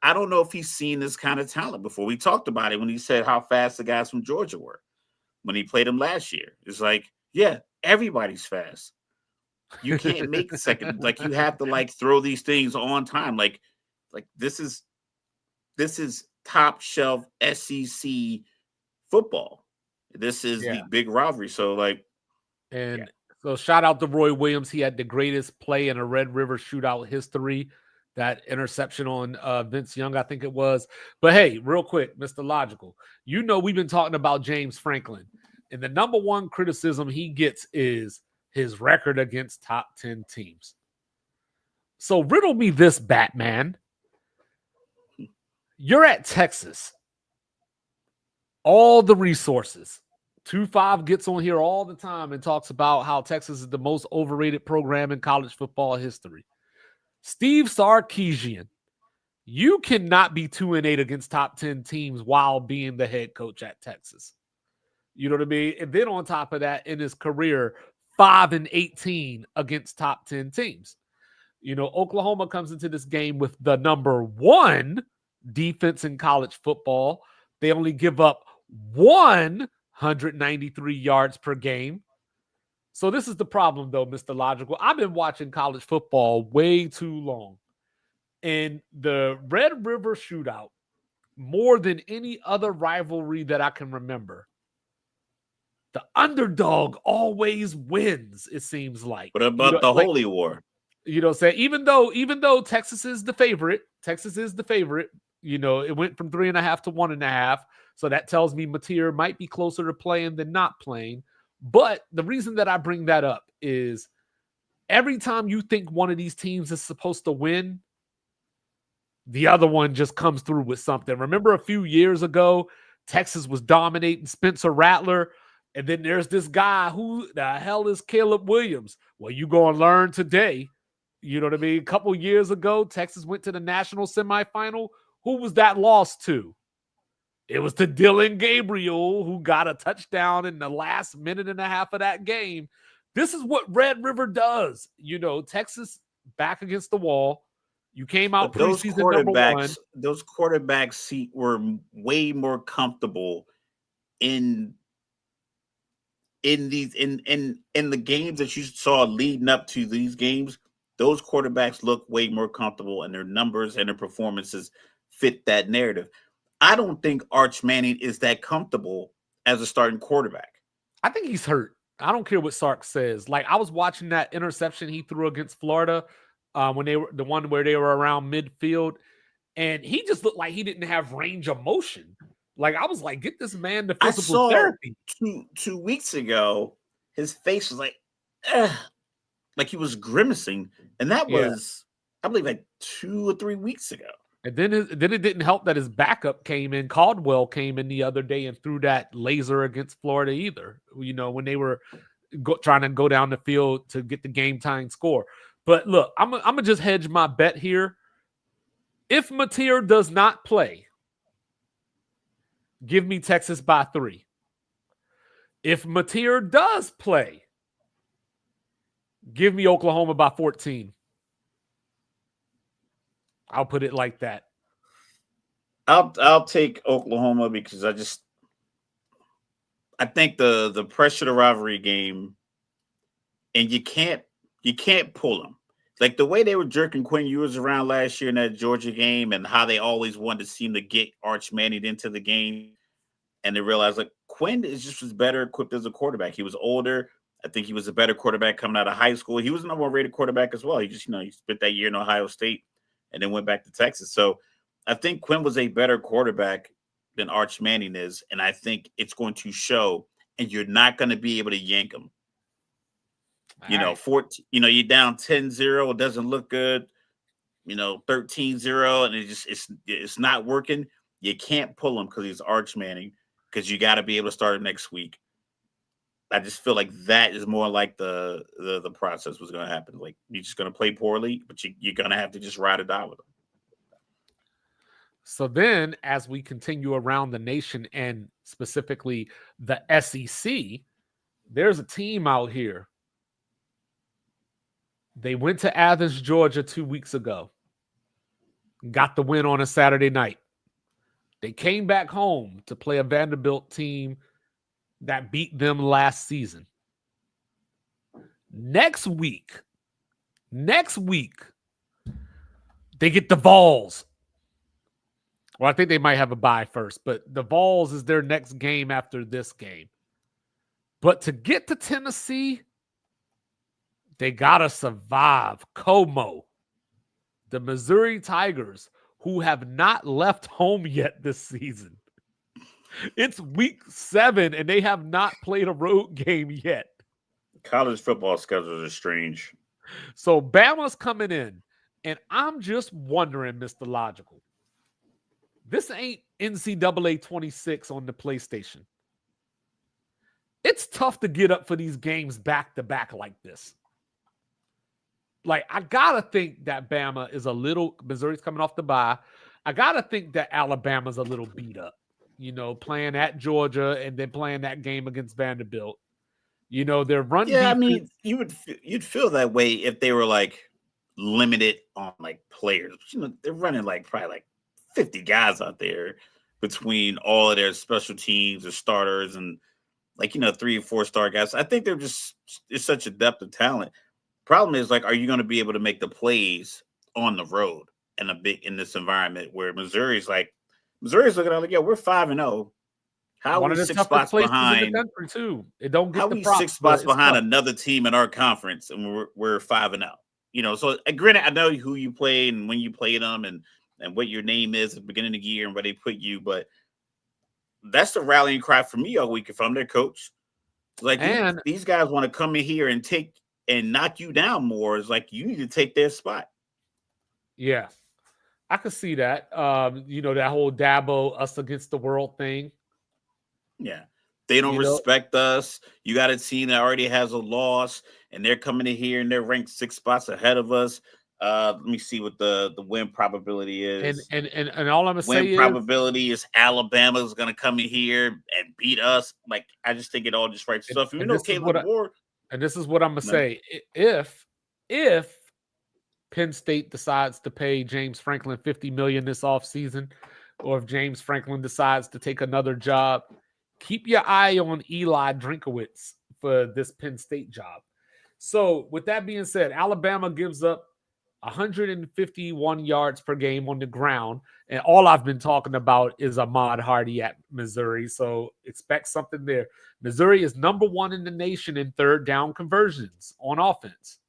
I don't know if he's seen this kind of talent before. We talked about it when he said how fast the guys from Georgia were when he played them last year. It's like, yeah, everybody's fast. You can't make the second. Like, you have to like throw these things on time. Like this is top shelf SEC football. This is the big rivalry. So so shout out to Roy Williams. He had the greatest play in a Red River Shootout history. That interception on Vince Young, I think it was. But hey, real quick, Mr. Logical, we've been talking about James Franklin. And the number one criticism he gets is his record against top 10 teams. So riddle me this, Batman. You're at Texas. All the resources. 2-5 gets on here all the time and talks about how Texas is the most overrated program in college football history. Steve Sarkisian, you cannot be 2-8 against top 10 teams while being the head coach at Texas. You know what I mean? And then on top of that, in his career, 5-18 against top 10 teams. Oklahoma comes into this game with the number 1 defense in college football. They only give up 193 yards per game. So this is the problem, though, Mr. Logical. I've been watching college football way too long. And the Red River Shootout, more than any other rivalry that I can remember, the underdog always wins, it seems like. What about the Holy War? Say even though Texas is the favorite, it went from 3.5 to 1.5. So that tells me Mateer might be closer to playing than not playing. But the reason that I bring that up is every time you think one of these teams is supposed to win, the other one just comes through with something. Remember a few years ago, Texas was dominating Spencer Rattler, and then there's this guy, who the hell is Caleb Williams? Well, you going to learn today. You know what I mean? A couple years ago, Texas went to the national semifinal. Who was that loss to? It was to Dylan Gabriel, who got a touchdown in the last minute and a half of that game. This is what Red River does. You know, Texas back against the wall. You came out preseason number one. Those quarterbacks were way more comfortable in the games that you saw leading up to these games. Those quarterbacks look way more comfortable, and their numbers and their performances fit that narrative. I don't think Arch Manning is that comfortable as a starting quarterback. I think he's hurt. I don't care what Sark says. Like, I was watching that interception he threw against Florida when they were the one where they were around midfield, and he just looked like he didn't have range of motion. Like, I was like, get this man to physical therapy. 2 weeks ago, his face was like he was grimacing, and that was, I believe, like 2 or 3 weeks ago. And then it didn't help that his backup came in. Caldwell came in the other day and threw that laser against Florida either, you know, when they were trying to go down the field to get the game-tying score. But look, I'm going to just hedge my bet here. If Mateer does not play, give me Texas by 3. If Mateer does play, give me Oklahoma by 14. I'll put it like that. I'll take Oklahoma because I think the pressure of the rivalry game, and you can't pull them. Like the way they were jerking Quinn Ewers around last year in that Georgia game, and how they always wanted to seem to get Arch Manning into the game, and they realized like Quinn was better equipped as a quarterback. He was older. I think he was a better quarterback coming out of high school. He was the number one rated quarterback as well. He just, he spent that year in Ohio State and then went back to Texas. So I think Quinn was a better quarterback than Arch Manning is, and I think it's going to show, and you're not going to be able to yank him. Right. 14, you're down 10-0, it doesn't look good. 13-0, and it's not working. You can't pull him because he's Arch Manning, because you got to be able to start next week. I just feel like that is more like the process was going to happen. Like, you're just going to play poorly, but you're going to have to just ride or die with them. So then, as we continue around the nation and specifically the SEC, there's a team out here. They went to Athens, Georgia 2 weeks ago. Got the win on a Saturday night. They came back home to play a Vanderbilt team that beat them last season. Next week, they get the Vols. Well, I think they might have a bye first, but the Vols is their next game after this game. But to get to Tennessee, they got to survive Como, the Missouri Tigers, who have not left home yet this season. It's week 7, and they have not played a road game yet. College football schedules are strange. So Bama's coming in, and I'm just wondering, Mr. Logical, this ain't NCAA 26 on the PlayStation. It's tough to get up for these games back-to-back like this. Like, I got to think that Bama is Missouri's coming off the bye. I got to think that Alabama's a little beat up. Playing at Georgia and then playing that game against Vanderbilt. Their run defense. I mean, you'd feel that way if they were like limited on like players. They're running probably 50 guys out there between all of their special teams or starters and 3 or 4 star guys. I think it's such a depth of talent. Problem is, are you going to be able to make the plays on the road in this environment where Missouri's looking at we're 5-0. How are we 6 spots behind? In the country too. It don't get how the we props, 6 spots behind tough. Another team in our conference, and we're 5-0. So granted, I know who you play and when you play them, and what your name is at the beginning of the year and where they put you, but that's the rallying cry for me all week if I'm their coach. Like And these guys want to come in here and knock you down more. It's like you need to take their spot. yeah, I could see that. That whole Dabo us against the world thing. Yeah. They don't You know, respect us. You got a team that already has a loss, and they're coming in here and they're ranked 6 spots ahead of us. Let me see what the win probability and is. and and, and all I'm gonna Win say is, probability is Alabama's gonna come in here and beat us. Like I just think it all just writes and, stuff. Even and though this is what Caleb Ward, this is what I'm gonna say. If Penn State decides to pay James Franklin $50 million this offseason, or if James Franklin decides to take another job, keep your eye on Eli Drinkowitz for this Penn State job. So, with that being said, Alabama gives up 151 yards per game on the ground, and all I've been talking about is Ahmad Hardy at Missouri. So, expect something there. Missouri is number 1 in the nation in third down conversions on offense.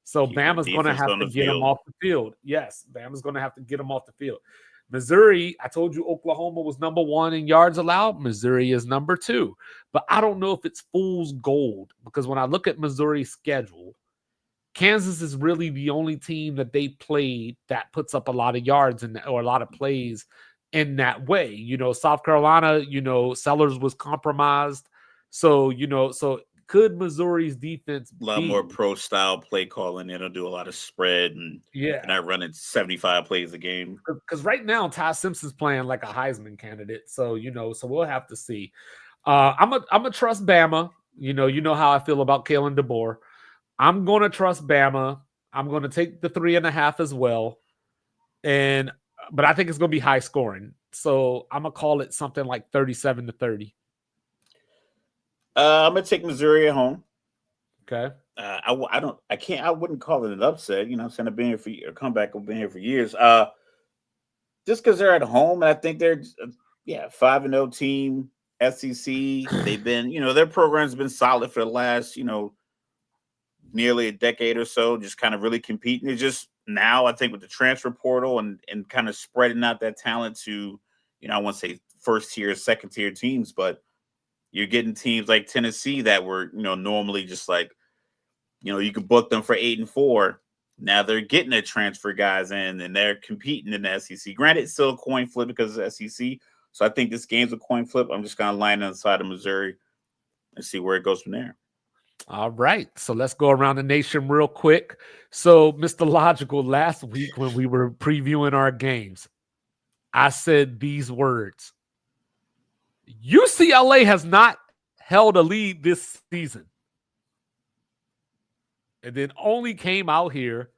So Bama's going to have to get them off the field. Yes, Bama's going to have to get them off the field. Missouri, I told you Oklahoma was number 1 in yards allowed. Missouri is number 2. But I don't know if it's fool's gold, because when I look at Missouri's schedule, Kansas is really the only team that they played that puts up a lot of yards or a lot of plays in that way. South Carolina, Sellers was compromised. So, could Missouri's defense a lot more pro style play calling? They don't do a lot of spread and not running 75 plays a game. Because right now Ty Simpson's playing like a Heisman candidate. So so we'll have to see. I'm a trust Bama. You know how I feel about Kalen DeBoer. I'm gonna trust Bama. I'm gonna take the 3.5 as well. But I think it's gonna be high scoring. So I'm gonna call it something like 37-30. I'm gonna take Missouri at home. Okay. I wouldn't call it an upset. I'm saying I've been here for a comeback. I've been here for years. Just because they're at home, and I think they're 5-0 team. SEC. They've been, their program's been solid for the last, nearly a decade or so. Just kind of really competing. It's just now, I think, with the transfer portal and kind of spreading out that talent to, I won't say first tier, second tier teams, but you're getting teams like Tennessee that were, normally just like, you could book them for 8-4. Now they're getting their transfer guys in and they're competing in the SEC. Granted, it's still a coin flip because of the SEC. So I think this game's a coin flip. I'm just going to line on the side of Missouri and see where it goes from there. All right. So let's go around the nation real quick. So, Mr. Logical, last week when we were previewing our games, I said these words. UCLA has not held a lead this season. And then only came out here,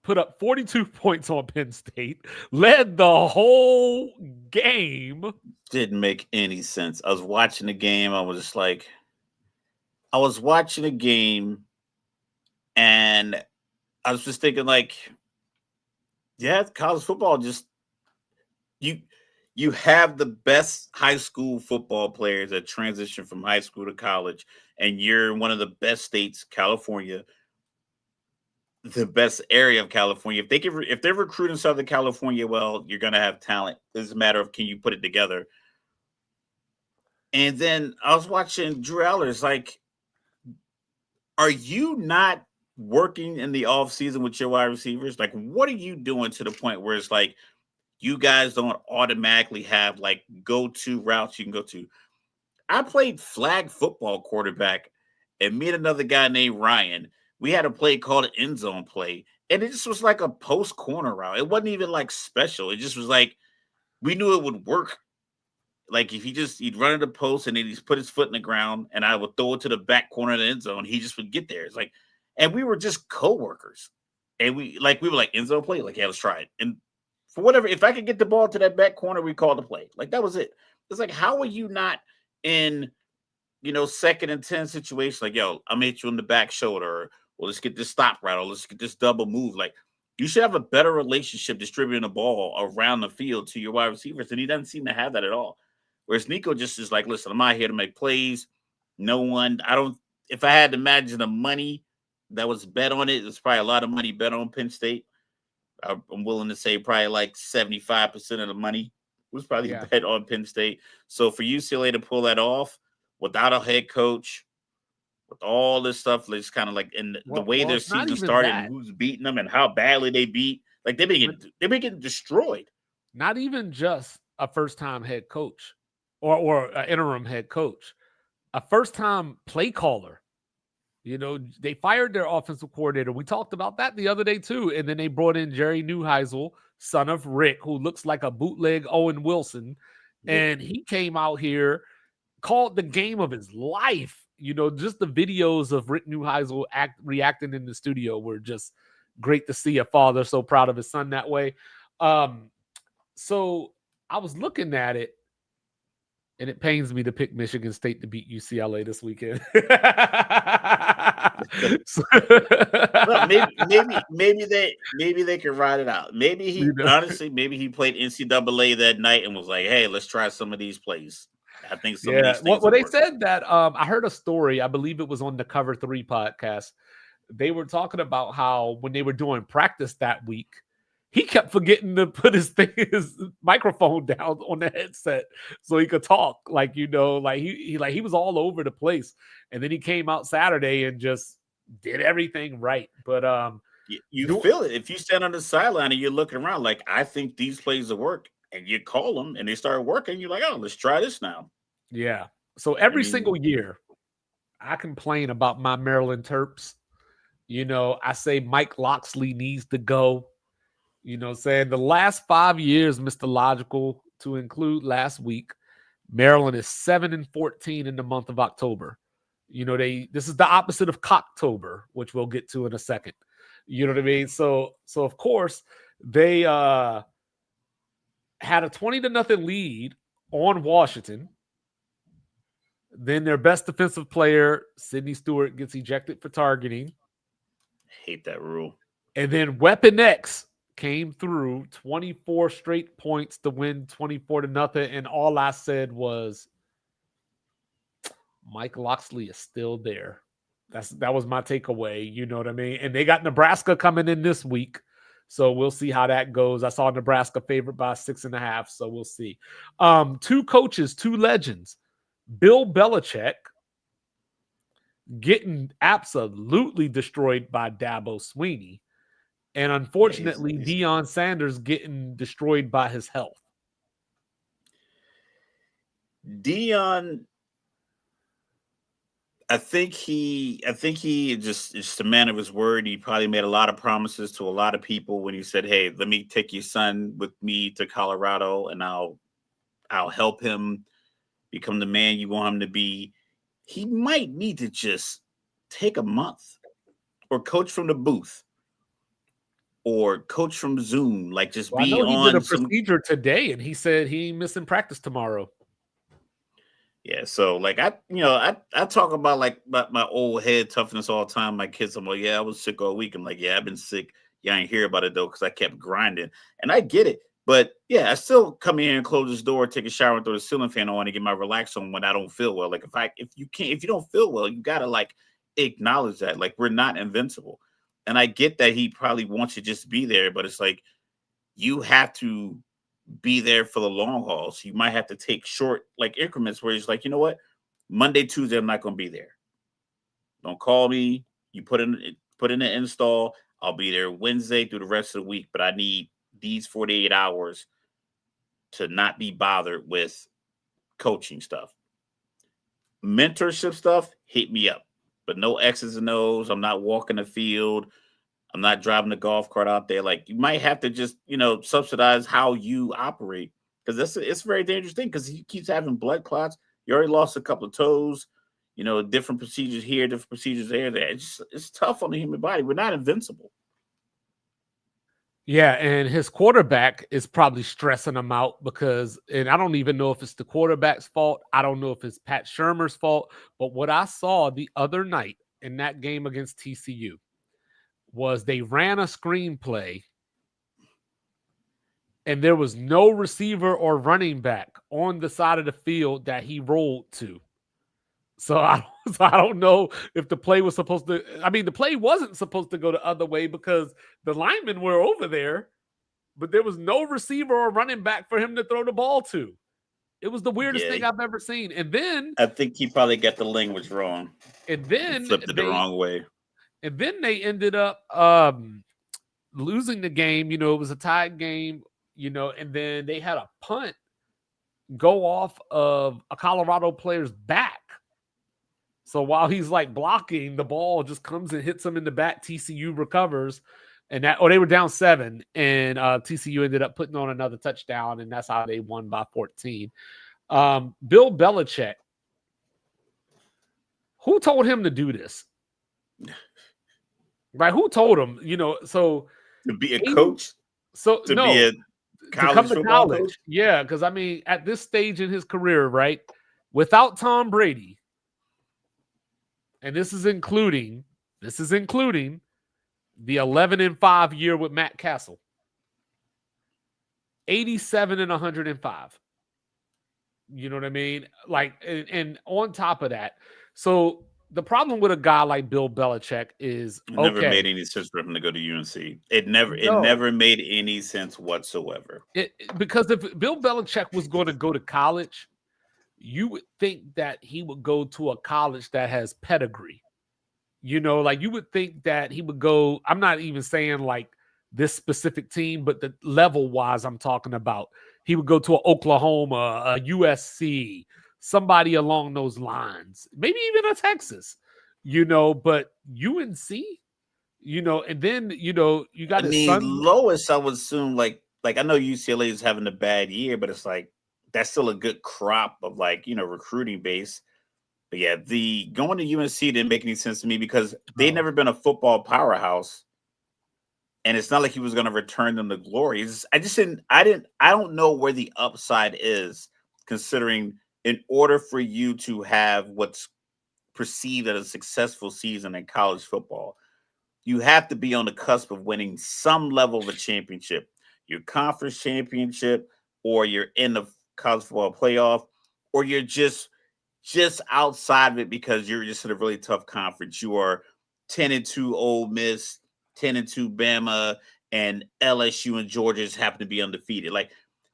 put up 42 points on Penn State, led the whole game. Didn't make any sense. I was watching the game. I was watching a game and I was just thinking college football just you have the best high school football players that transition from high school to college, and you're one of the best states, California, the best area of California. If they're recruiting Southern California, well, you're going to have talent. It's a matter of, can you put it together? And then I was watching Drew Allers, are you not working in the off season with your wide receivers? What are you doing to the point where it's you guys don't automatically have go-to routes you can go to? I played flag football quarterback, and me and another guy named Ryan, we had a play called an end zone play, and it just was like a post corner route. It wasn't even special. It just was we knew it would work. If he'd run at the post and then he'd put his foot in the ground and I would throw it to the back corner of the end zone, he just would get there. It's and we were just co-workers. And we were end zone play. Yeah, let's try it. And for whatever, if I could get the ball to that back corner, we called the play. That was it. It's how are you not in, 2nd and 10 situation? Yo, I'm gonna hit you on the back shoulder, or well, let's get this stop route, or let's get this double move. You should have a better relationship distributing the ball around the field to your wide receivers, and he doesn't seem to have that at all. Whereas Nico just is listen, I'm out here to make plays. If I had to imagine the money that was bet on it, there's probably a lot of money bet on Penn State. I'm willing to say probably 75% of the money was probably bet on Penn State. So for UCLA to pull that off without a head coach, with all this stuff. It's kind of like in the way their it's not season even started that. and who's beating them and how badly they beat. Like they've been getting destroyed. Not even just a first-time head coach or an interim head coach, a first-time play caller. You know, they fired their offensive coordinator. We talked about that the other day too. And then they brought in Jerry Neuheisel, son of Rick, who looks like a bootleg Owen Wilson. And he came out here, called the game of his life. You know, just the videos of Rick Neuheisel reacting in the studio were just great to see a father so proud of his son that way. So I was looking at it, and it pains me to pick Michigan State to beat UCLA this weekend. Well, maybe they can ride it out. Maybe he honestly, maybe he played NCAA that night and was like, "Hey, let's try some of these plays." I think some of these things. Well, they said that I heard a story. I believe it was on the Cover 3 podcast. They were talking about how when they were doing practice that week, he kept forgetting to put his microphone down on the headset so he could talk. Like, you know, like he was all over the place. And then he came out Saturday and just did everything right. But you feel it if you stand on the sideline and you're looking around. Like, I think these plays will work, and you call them and they start working. You're like, oh, let's try this now. Yeah. So every single year, I complain about my Maryland Terps. You know, I say Mike Locksley needs to go. You know, saying the last 5 years, Mr. Logical, to include last week, Maryland is 7-14 in the month of October. You know, this is the opposite of Cocktober, which we'll get to in a second. You know what I mean? So of course, they had a 20-0 lead on Washington. Then their best defensive player, Sidney Stewart, gets ejected for targeting. Hate that rule. And then Weapon X came through 24 straight points to win 24-0. And all I said was, Mike Locksley is still there. That was my takeaway. You know what I mean? And they got Nebraska coming in this week. So we'll see how that goes. I saw Nebraska favored by 6.5. So we'll see. 2 coaches, 2 legends. Bill Belichick getting absolutely destroyed by Dabo Swinney. And unfortunately, Deion Sanders getting destroyed by his health. Deion, I think he just a man of his word. He probably made a lot of promises to a lot of people when he said, "Hey, let me take your son with me to Colorado, and I'll help him become the man you want him to be." He might need to just take a month or coach from the booth. Or coach from Zoom, like just be on. He did a procedure today, and he said he ain't missing practice tomorrow. Yeah, so like I talk about like my old head toughness all the time. My kids, I'm like, yeah, I was sick all week. I'm like, yeah, I've been sick. Yeah, I ain't hear about it though because I kept grinding, and I get it. But yeah, I still come in and close this door, take a shower, and throw the ceiling fan on, and get my relax on when I don't feel well. Like if you don't feel well, you gotta like acknowledge that. Like we're not invincible. And I get that he probably wants you to just be there, but it's like you have to be there for the long haul. So you might have to take short like increments where it's like, you know what? Monday, Tuesday, I'm not going to be there. Don't call me. You put in the install. I'll be there Wednesday through the rest of the week, but I need these 48 hours to not be bothered with coaching stuff. Mentorship stuff, hit me up. But no X's and O's. I'm not walking the field. I'm not driving the golf cart out there. Like you might have to just, subsidize how you operate because it's a very dangerous thing because he keeps having blood clots. You already lost a couple of toes, different procedures here, different procedures there. It's tough on the human body. We're not invincible. Yeah, and his quarterback is probably stressing him out and I don't even know if it's the quarterback's fault. I don't know if it's Pat Shurmur's fault. But what I saw the other night in that game against TCU was they ran a screenplay and there was no receiver or running back on the side of the field that he rolled to. So I don't know if the play was supposed to. I mean, the play wasn't supposed to go the other way because the linemen were over there, but there was no receiver or running back for him to throw the ball to. It was the weirdest thing I've ever seen. And then I think he probably got the language wrong. And then flipped it the wrong way. And then they ended up losing the game. It was a tied game, and then they had a punt go off of a Colorado player's back. So while he's like blocking, the ball just comes and hits him in the back. TCU recovers, and they were down 7, and TCU ended up putting on another touchdown, and that's how they won by 14. Bill Belichick, who told him to do this? Right? Who told him? So to be a coach. So to no, be a college to come to college. Coach? Yeah, because I mean, at this stage in his career, right, without Tom Brady. And this is including the 11-5 year with Matt Castle. 87 and 105. You know what I mean? Like, and on top of that, so the problem with a guy like Bill Belichick is it never made any sense for him to go to UNC. It never made any sense whatsoever. Because if Bill Belichick was going to go to college, you would think that he would go to a college that has pedigree. Like you would think that he would go. I'm not even saying like this specific team, but the level wise, I'm talking about. He would go to an Oklahoma, a USC, somebody along those lines, maybe even a Texas, but UNC, and then, you got his son. Lowest, I would assume, like I know UCLA is having a bad year, but it's like, that's still a good crop of recruiting base. But yeah, the going to UNC didn't make any sense to me because they'd never been a football powerhouse. And it's not like he was going to return them to glory. I don't know where the upside is, considering in order for you to have what's perceived as a successful season in college football, you have to be on the cusp of winning some level of a championship, your conference championship, or you're in the college football playoff, or you're just outside of it because you're just in a really tough conference. You are 10-2 Ole Miss, 10-2 Bama, and LSU and Georgia just happen to be undefeated. Like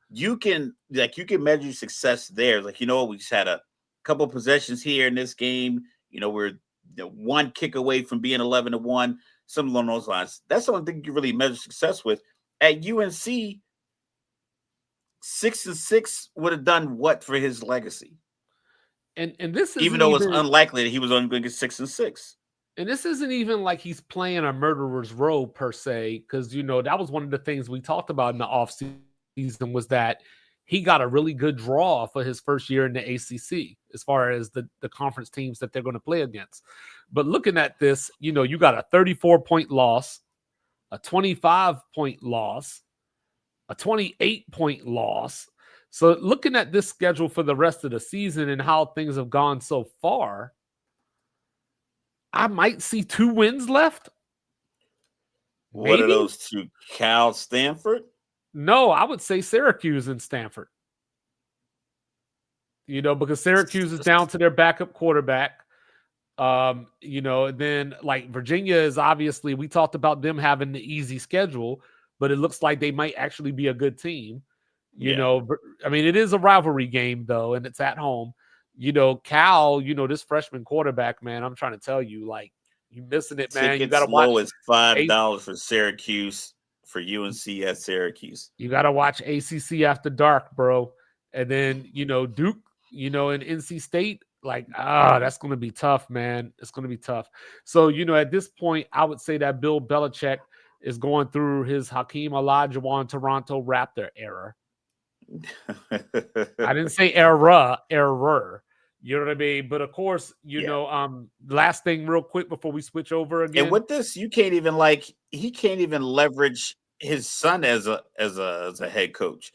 you can measure success there. Like, we just had a couple possessions here in this game. We're one kick away from being 11-1, something along those lines. That's the only thing you really measure success with. At UNC, 6-6 would have done what for his legacy? And this is even though it's unlikely that he was only going to get 6-6. And this isn't even like he's playing a murderer's row per se, because that was one of the things we talked about in the offseason was that he got a really good draw for his first year in the ACC as far as the conference teams that they're going to play against. But looking at this, you got a 34-point loss, a 25-point loss, a 28-point loss. So looking at this schedule for the rest of the season and how things have gone so far, I might see 2 wins left. Maybe. What are those 2? Cal, Stanford? No, I would say Syracuse and Stanford. Because Syracuse is down to their backup quarterback. And then like Virginia is obviously, we talked about them having the easy schedule, but it looks like they might actually be a good team. I mean, it is a rivalry game though, and it's at home. Cal, this freshman quarterback, man, I'm trying to tell you, like, you missing it, man. You got to watch. Low as $5 for Syracuse, for UNC at Syracuse. You got to watch ACC After Dark, bro. And then, Duke, and NC State, like, that's going to be tough, man. It's going to be tough. So, at this point, I would say that Bill Belichick is going through his Hakeem Olajuwon Toronto Raptor era. I didn't say error. You know what I mean? But of course, last thing real quick before we switch over again. And with this, he can't even leverage his son as a head coach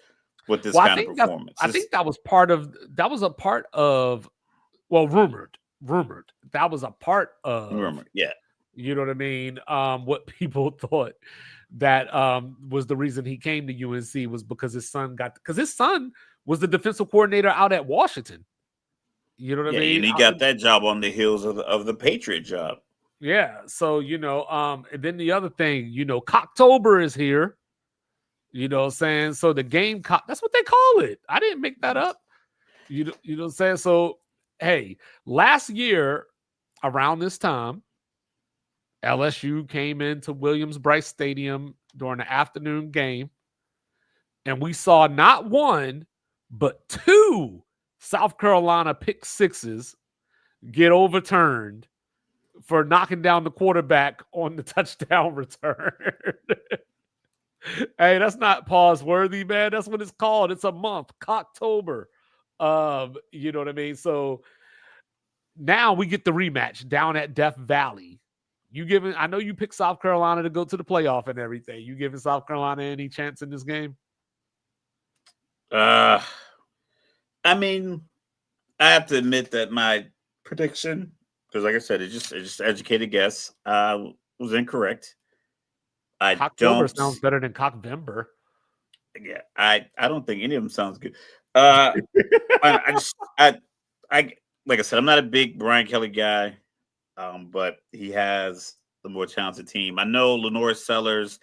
with this kind of performance. I think that was a part of rumored. That was a part of rumored, yeah. You know what I mean? What people thought that was the reason he came to UNC was because his son was the defensive coordinator out at Washington. You know what I mean? And he got that job on the heels of the Patriot job. Yeah. So, and then the other thing, Cocktober is here. Saying so the game, that's what they call it. I didn't make that up. You know what I'm saying? So, hey, last year around this time, LSU came into Williams-Brice Stadium during the afternoon game, and we saw not one, but two South Carolina pick sixes get overturned for knocking down the quarterback on the touchdown return. Hey, that's not pause worthy, man. That's what it's called. It's a month, Cocktober. You know what I mean? So now we get the rematch down at Death Valley. I know you picked South Carolina to go to the playoff and everything. You giving South Carolina any chance in this game? I mean, I have to admit that my prediction, because like I said, it's just educated guess, was incorrect. Cocktober sounds better than Cockvember. Yeah, I don't think any of them sounds good. I like I said, I'm not a big Brian Kelly guy, but he has the more talented team. I know Lenore Sellers,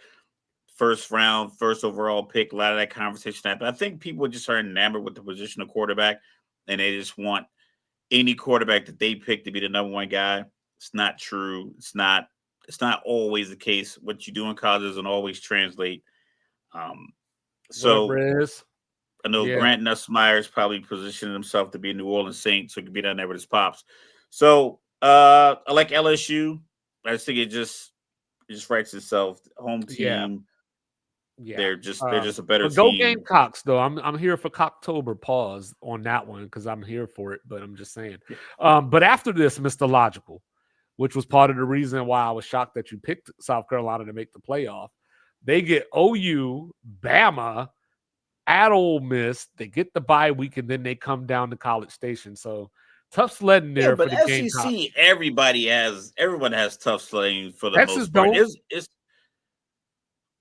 first round, first overall pick, a lot of that conversation happened. I think people just are enamored with the position of quarterback, and they just want any quarterback that they pick to be the number one guy. It's not true. It's not always the case. What you do in college doesn't always translate. So Whatever it is. I know Grant Nussmeyer's probably positioning himself to be a New Orleans Saint, so he can be down there with his pops. So I like LSU. I just think it just writes itself. Home team. Yeah. They're just a better team. Go Gamecocks, though. I'm here for Cocktober. Pause on that one because I'm here for it, but I'm just saying. But after this, Mr. Logical, which was part of the reason why I was shocked that you picked South Carolina to make the playoff, they get OU, Bama, at Ole Miss. They get the bye week, and then they come down to College Station. So tough sledding there for the SEC, Gamecocks. Everyone has tough sledding for the most part.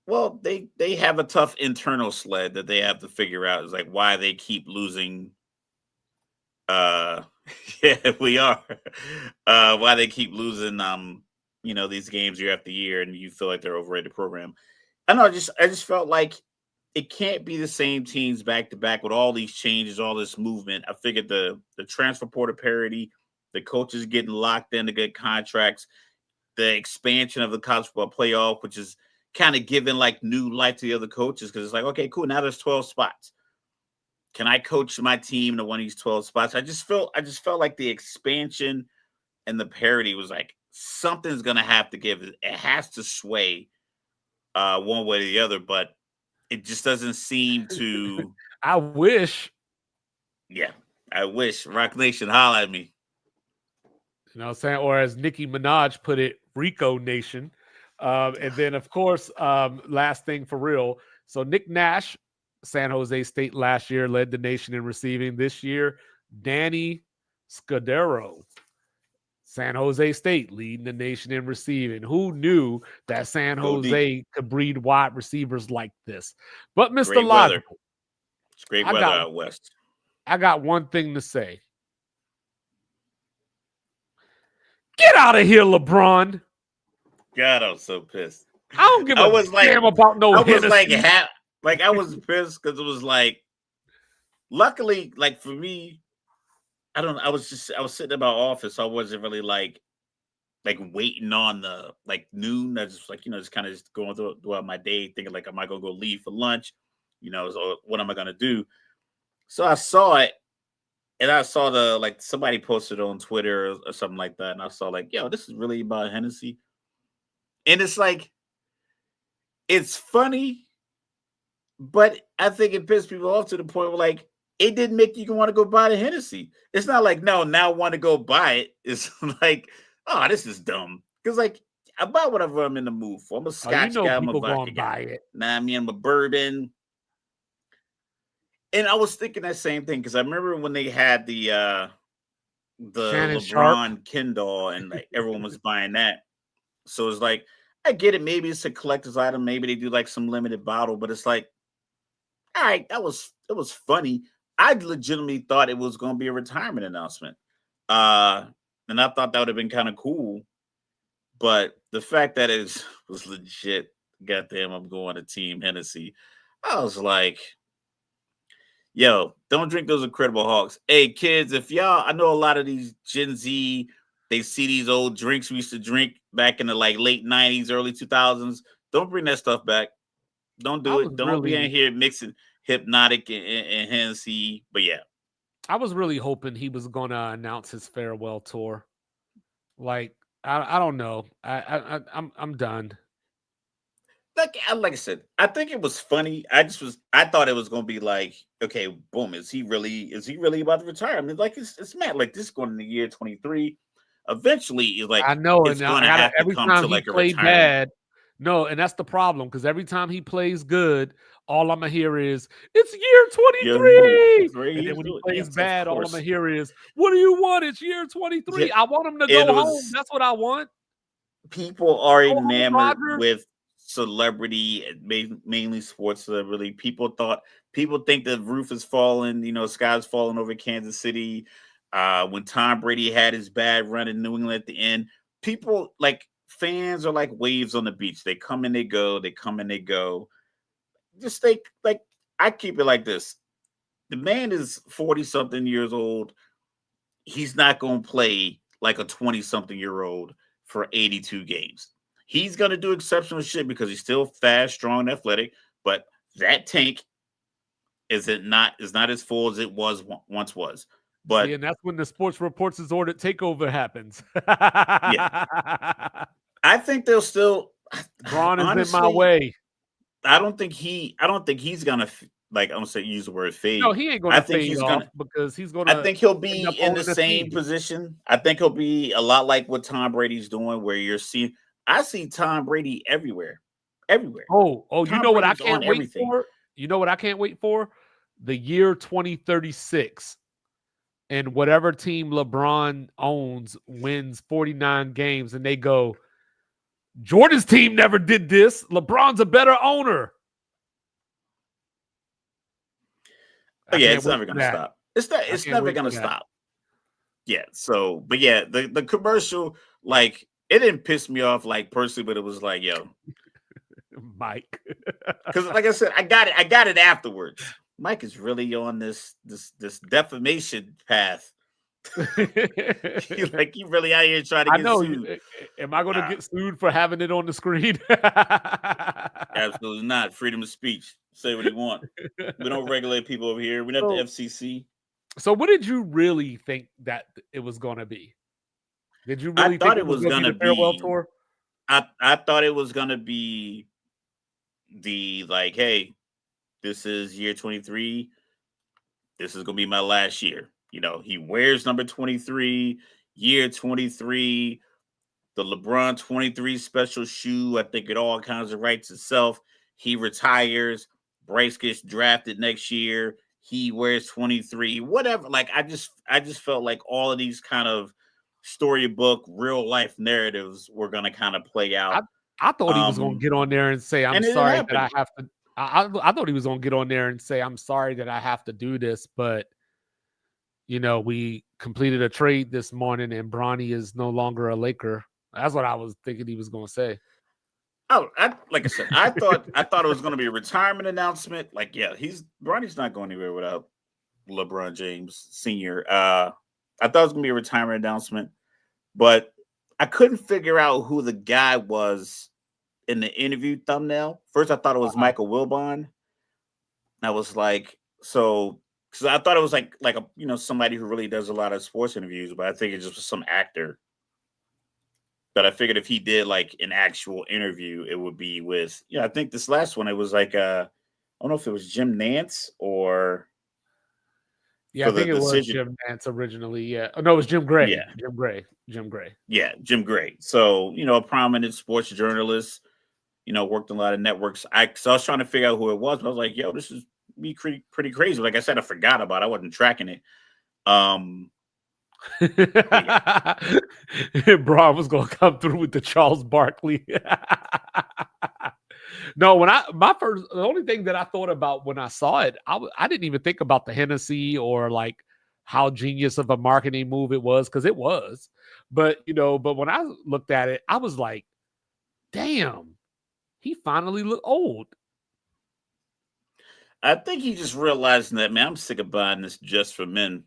Well, they have a tough internal sled that they have to figure out. Is like why they keep losing. Yeah, we are. Why they keep losing these games year after year, and you feel like they're overrated program. I know. I just felt like it can't be the same teams back to back with all these changes, all this movement. I figured the transfer portal parity, the coaches getting locked in to get contracts, the expansion of the college football playoff, which is kind of giving like new life to the other coaches because it's like, okay, cool. Now there's 12 spots. Can I coach my team to one of these 12 spots? I just felt like the expansion and the parity was like something's gonna have to give. It has to sway one way or the other, but it just doesn't seem to. I wish. Yeah, I wish. Rock Nation, holla at me. You know what I'm saying? Or as Nicki Minaj put it, Rico Nation. And then, of course, last thing for real. So Nick Nash, San Jose State last year, led the nation in receiving. This year, Danny Scudero, San Jose State, leading the nation in receiving. Who knew that San Jose could breed wide receivers like this? But Mr. Logical. It's great weather out west. I got one thing to say. Get out of here, LeBron. God, I was so pissed. I don't give a damn about no Hennessy. I was pissed because it was like, luckily, like for me, I don't know. I was sitting in my office. So I wasn't really like waiting on the noon. I just just kind of just going throughout my day thinking like, am I going to go leave for lunch? So what am I going to do? So I saw it. And I saw somebody posted on Twitter or something like that. And I saw yo, this is really about Hennessy. And it's like, it's funny, but I think it pissed people off to the point where it didn't make you want to go buy the Hennessy. It's not like, no, now I want to go buy it. It's like, oh, this is dumb. Because I buy whatever I'm in the mood for. I'm a Scotch guy. I'm a vodka guy. I'm a bourbon. And I was thinking that same thing because I remember when they had the LeBron Kindle and everyone was buying that. So it's like, I get it. Maybe it's a collector's item. Maybe they do some limited bottle, but it's like, all right, it was funny. I legitimately thought it was going to be a retirement announcement. And I thought that would have been kind of cool. But the fact that it was legit, goddamn, I'm going to Team Hennessy. I was like, Yo, don't drink those Incredible Hulks. Hey, kids, if y'all, I know a lot of these Gen Z, they see these old drinks we used to drink back in the like late 90s, early 2000s. Don't bring that stuff back. Don't do it. Don't be in here mixing Hypnotic and Hennessy. But yeah. I was really hoping he was going to announce his farewell tour. Like, I don't know. I'm done. Like I said, I think it was funny. I thought it was gonna be like, okay, boom, is he really about to retire? I mean, like it's mad. Like this going in the year 23. Eventually, it's like I know, it's gonna have to come to like a retirement. Bad. No, and that's the problem because every time he plays good, all I'm gonna hear is it's year 23. And then when he plays bad, all I'm gonna hear is, what do you want? It's year 23. Yeah, I want him to go home. That's what I want. People are enamored with celebrity, mainly sports celebrity. People think the roof is falling, sky's falling over Kansas City. When Tom Brady had his bad run in New England at the end, people like fans are like waves on the beach. They come and they go, they come and they go. Just like I keep it like this. The man is 40-something years old. He's not gonna play like a 20-something-year-old for 82 games. He's going to do exceptional shit because he's still fast, strong, and athletic. But that tank is not as full as it once was. But see, and that's when the Sports Reports Ordered takeover happens. Yeah, I think they'll still. Braun is honestly, in my way. I don't think he's gonna like. I'm gonna say use the word fade. No, he ain't gonna. I think he's gonna because he's gonna. I think he'll be in the same position. I think he'll be a lot like what Tom Brady's doing, where you're seeing. I see Tom Brady everywhere. Oh, you know what I can't wait for? You know what I can't wait for? The year 2036. And whatever team LeBron owns wins 49 games and they go, Jordan's team never did this. LeBron's a better owner. Oh, yeah, it's never going to stop. It's never going to stop. Yeah, so, but yeah, the commercial, like, it didn't piss me off, like, personally, but it was like, yo. Mike. Because, like I said, I got it afterwards. Mike is really on this defamation path. You really out here trying to get sued. Am I going to get sued for having it on the screen? Absolutely not. Freedom of speech. Say what you want. We don't regulate people over here. We're not the FCC. So what did you really think that it was going to be? Did you really think it was going to be the farewell tour? I thought it was going to be the, like, hey, this is year 23. This is going to be my last year. You know, he wears number 23, year 23, the LeBron 23 special shoe. I think it all kinds of writes itself. He retires. Bryce gets drafted next year. He wears 23, whatever. Like, I just felt like all of these kind of storybook, real life narratives were going to kind of play out. I thought he was going to get on there and say, I'm sorry that I have to. I thought he was going to get on there and say, I'm sorry that I have to do this, but you know, we completed a trade this morning and Bronny is no longer a Laker. That's what I was thinking he was going to say. Oh, like I said, I thought it was going to be a retirement announcement. Like, yeah, Bronny's not going anywhere without LeBron James Sr. I thought it was going to be a retirement announcement, but I couldn't figure out who the guy was in the interview thumbnail. First, I thought it was Michael Wilbon. I was like, so. Because I thought it was like a somebody who really does a lot of sports interviews, but I think it just was some actor. But I figured if he did like an actual interview, it would be with I think this last one it was like I don't know if it was Jim Nance or I think it was Jim Nance originally. Yeah, oh, no, it was Jim Gray. Yeah, Jim Gray. Yeah, Jim Gray. So a prominent sports journalist. Worked on a lot of networks. So I was trying to figure out who it was, but I was like, yo, this is be pretty crazy. Like I said, I forgot about it. I wasn't tracking it. Braun was gonna come through with the Charles Barkley. No, the only thing that I thought about when I saw it, I didn't even think about the Hennessy or like how genius of a marketing move it was, because it was. But but when I looked at it, I was like, damn, he finally looked old. I think he just realizing that, man, I'm sick of buying this just for men.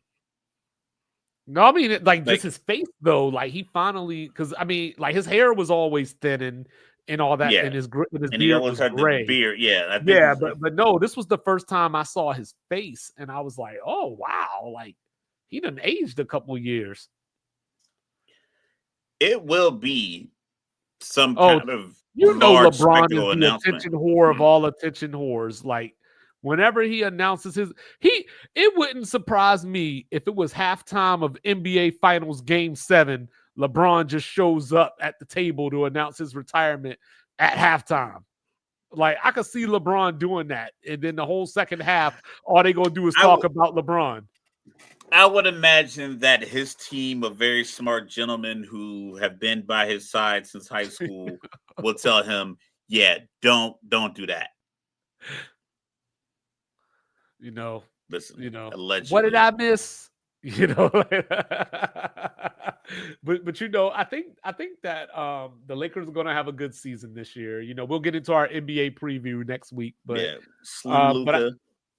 No, I mean, like just his face though. Like he finally, because I mean, like his hair was always thin and all that, Yeah, and his and he beard always was had the gray. beard. Yeah, I think Yeah, but no, this was the first time I saw his face, and I was like, oh wow, like he done aged a couple years. it will be some Oh, kind of you know, large LeBron is spectacle the announcement. attention whore of all attention whores. Like whenever he announces it wouldn't surprise me if it was halftime of NBA Finals Game 7. LeBron just shows up at the table to announce his retirement at halftime. Like I could see LeBron doing that, and then the whole second half, all they gonna do is talk about LeBron. I would imagine that his team of very smart gentlemen who have been by his side since high school will tell him, "Yeah, don't do that." You know, Listen, allegedly. what did I miss? You know, but you know, I think that the Lakers are going to have a good season this year. You know, we'll get into our NBA preview next week, but yeah, Slim Luka.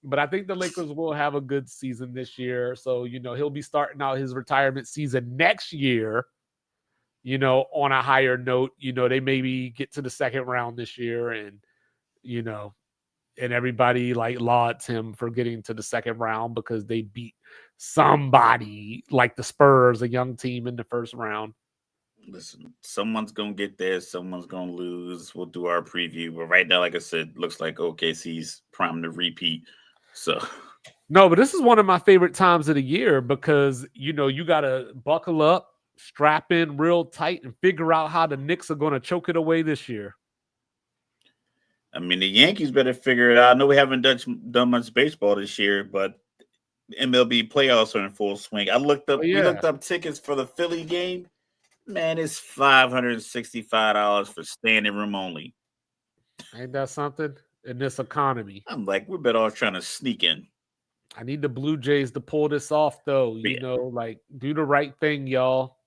But I think the Lakers will have a good season this year. So, you know, he'll be starting out his retirement season next year, you know, on a higher note. You know, they maybe get to the second round this year and, you know, and everybody like lauds him for getting to the second round because they beat somebody like the Spurs, a young team, in the first round. Listen, someone's going to get there. Someone's going to lose. We'll do our preview. But right now, like I said, looks like OKC's primed to repeat. So, no, but this is one of my favorite times of the year because, you know, you got to buckle up, strap in real tight, and figure out how the Knicks are going to choke it away this year. I mean, the Yankees better figure it out. I know we haven't done much baseball this year, but MLB playoffs are in full swing. I looked up, we looked up tickets for the Philly game. Man, it's $565 for standing room only. Ain't that something? In this economy. I'm like, we're better off trying to sneak in. I need the Blue Jays to pull this off, though. You know, like do the right thing, y'all.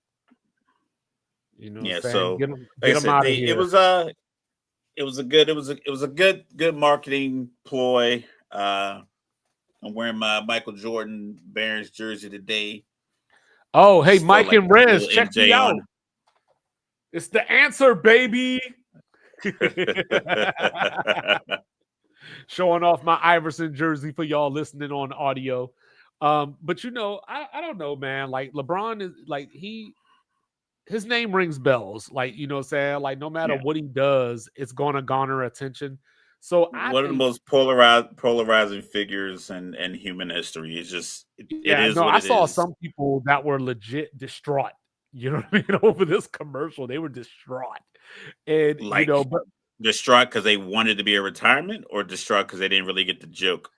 You know, yeah. So get them out of here. It was a good marketing ploy. I'm wearing my Michael Jordan Barons jersey today. Oh, hey, Mike and Rez, check me out. It's the answer, baby. Showing off my Iverson jersey for y'all listening on audio. But you know, I don't know, man. Like LeBron is like his name rings bells. Like, you know what I'm saying? Like no matter what he does, it's gonna garner attention. So one of the most polarizing figures in human history is just I saw some people that were legit distraught. You know what I mean? Over this commercial, they were distraught. And like, you know, but distraught because they wanted to be a retirement, or distraught because they didn't really get the joke?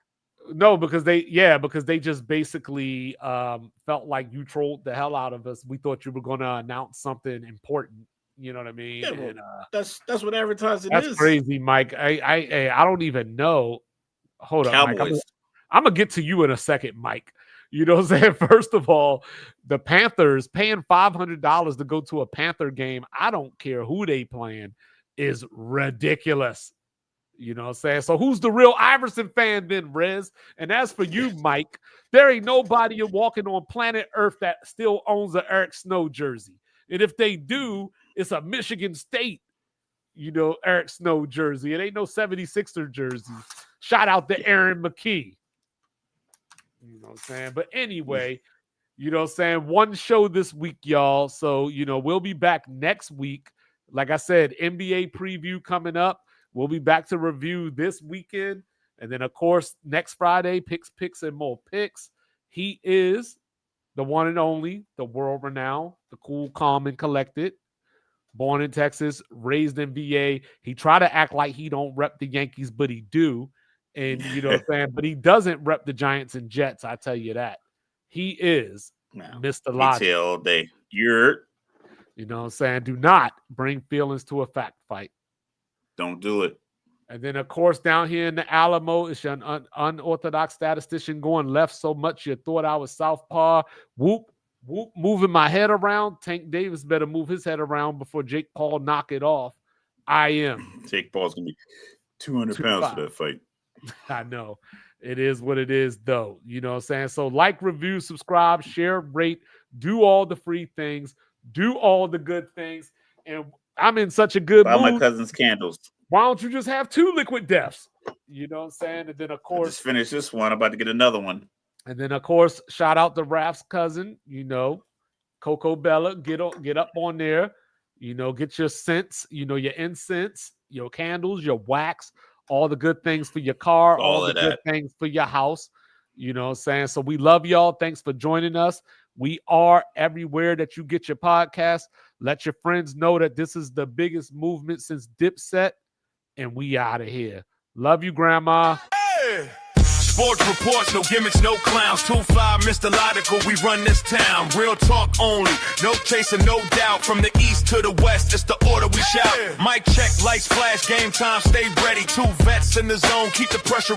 No, because they just basically felt like you trolled the hell out of us. We thought you were going to announce something important. You know what I mean? Yeah, and, that's what advertising is. That's crazy, Mike. I don't even know. Hold on, Mike. I'm gonna get to you in a second, Mike. You know what I'm saying? First of all, the Panthers paying $500 to go to a Panther game. I don't care who they playing. Is ridiculous. You know what I'm saying? So who's the real Iverson fan then, Rez? And as for you, Mike, there ain't nobody walking on planet Earth that still owns an Eric Snow jersey. And if they do, it's a Michigan State, you know, Eric Snow jersey. It ain't no 76er jersey. Shout out to Aaron McKee. You know what I'm saying? But anyway, you know what I'm saying? One show this week, y'all. So, you know, we'll be back next week. Like I said, NBA preview coming up. We'll be back to review this weekend. And then, of course, next Friday, picks, and more picks. He is the one and only, the world-renowned, the cool, calm, and collected. Born in Texas, raised in VA. He tried to act like he don't rep the Yankees, but he do. And, you know what I'm saying? But he doesn't rep the Giants and Jets, I tell you that. He is Mr. Logic. All day. You know what I'm saying? Do not bring feelings to a fact fight. Don't do it. And then, of course, down here in the Alamo, it's an unorthodox statistician going left so much you thought I was southpaw. Whoop, whoop, moving my head around. Tank Davis better move his head around before Jake Paul knock it off. I am. Jake Paul's going to be 200 pounds for that fight. I know. It is what it is, though. You know what I'm saying? So like, review, subscribe, share, rate, do all the free things, do all the good things. And I'm in such a good mood. Buy my cousin's candles. Why don't you just have 2 liquid deaths? You know what I'm saying? And then, of course, just finish this one. I'm about to get another one. And then, of course, shout out to Raph's cousin, you know, Coco Bella. Get up on there. You know, get your scents, you know, your incense, your candles, your wax, all the good things for your car, all the good things for your house. You know what I'm saying? So we love y'all. Thanks for joining us. We are everywhere that you get your podcast. Let your friends know that this is the biggest movement since Dipset, and we out of here. Love you, Grandma. Hey! Sports reports, no gimmicks, no clowns. 2-5, Mr. Logical, we run this town. Real talk only, no chasing, no doubt. From the east to the west, it's the order we shout. Mic check, lights flash, game time, stay ready. 2 vets in the zone, keep the pressure.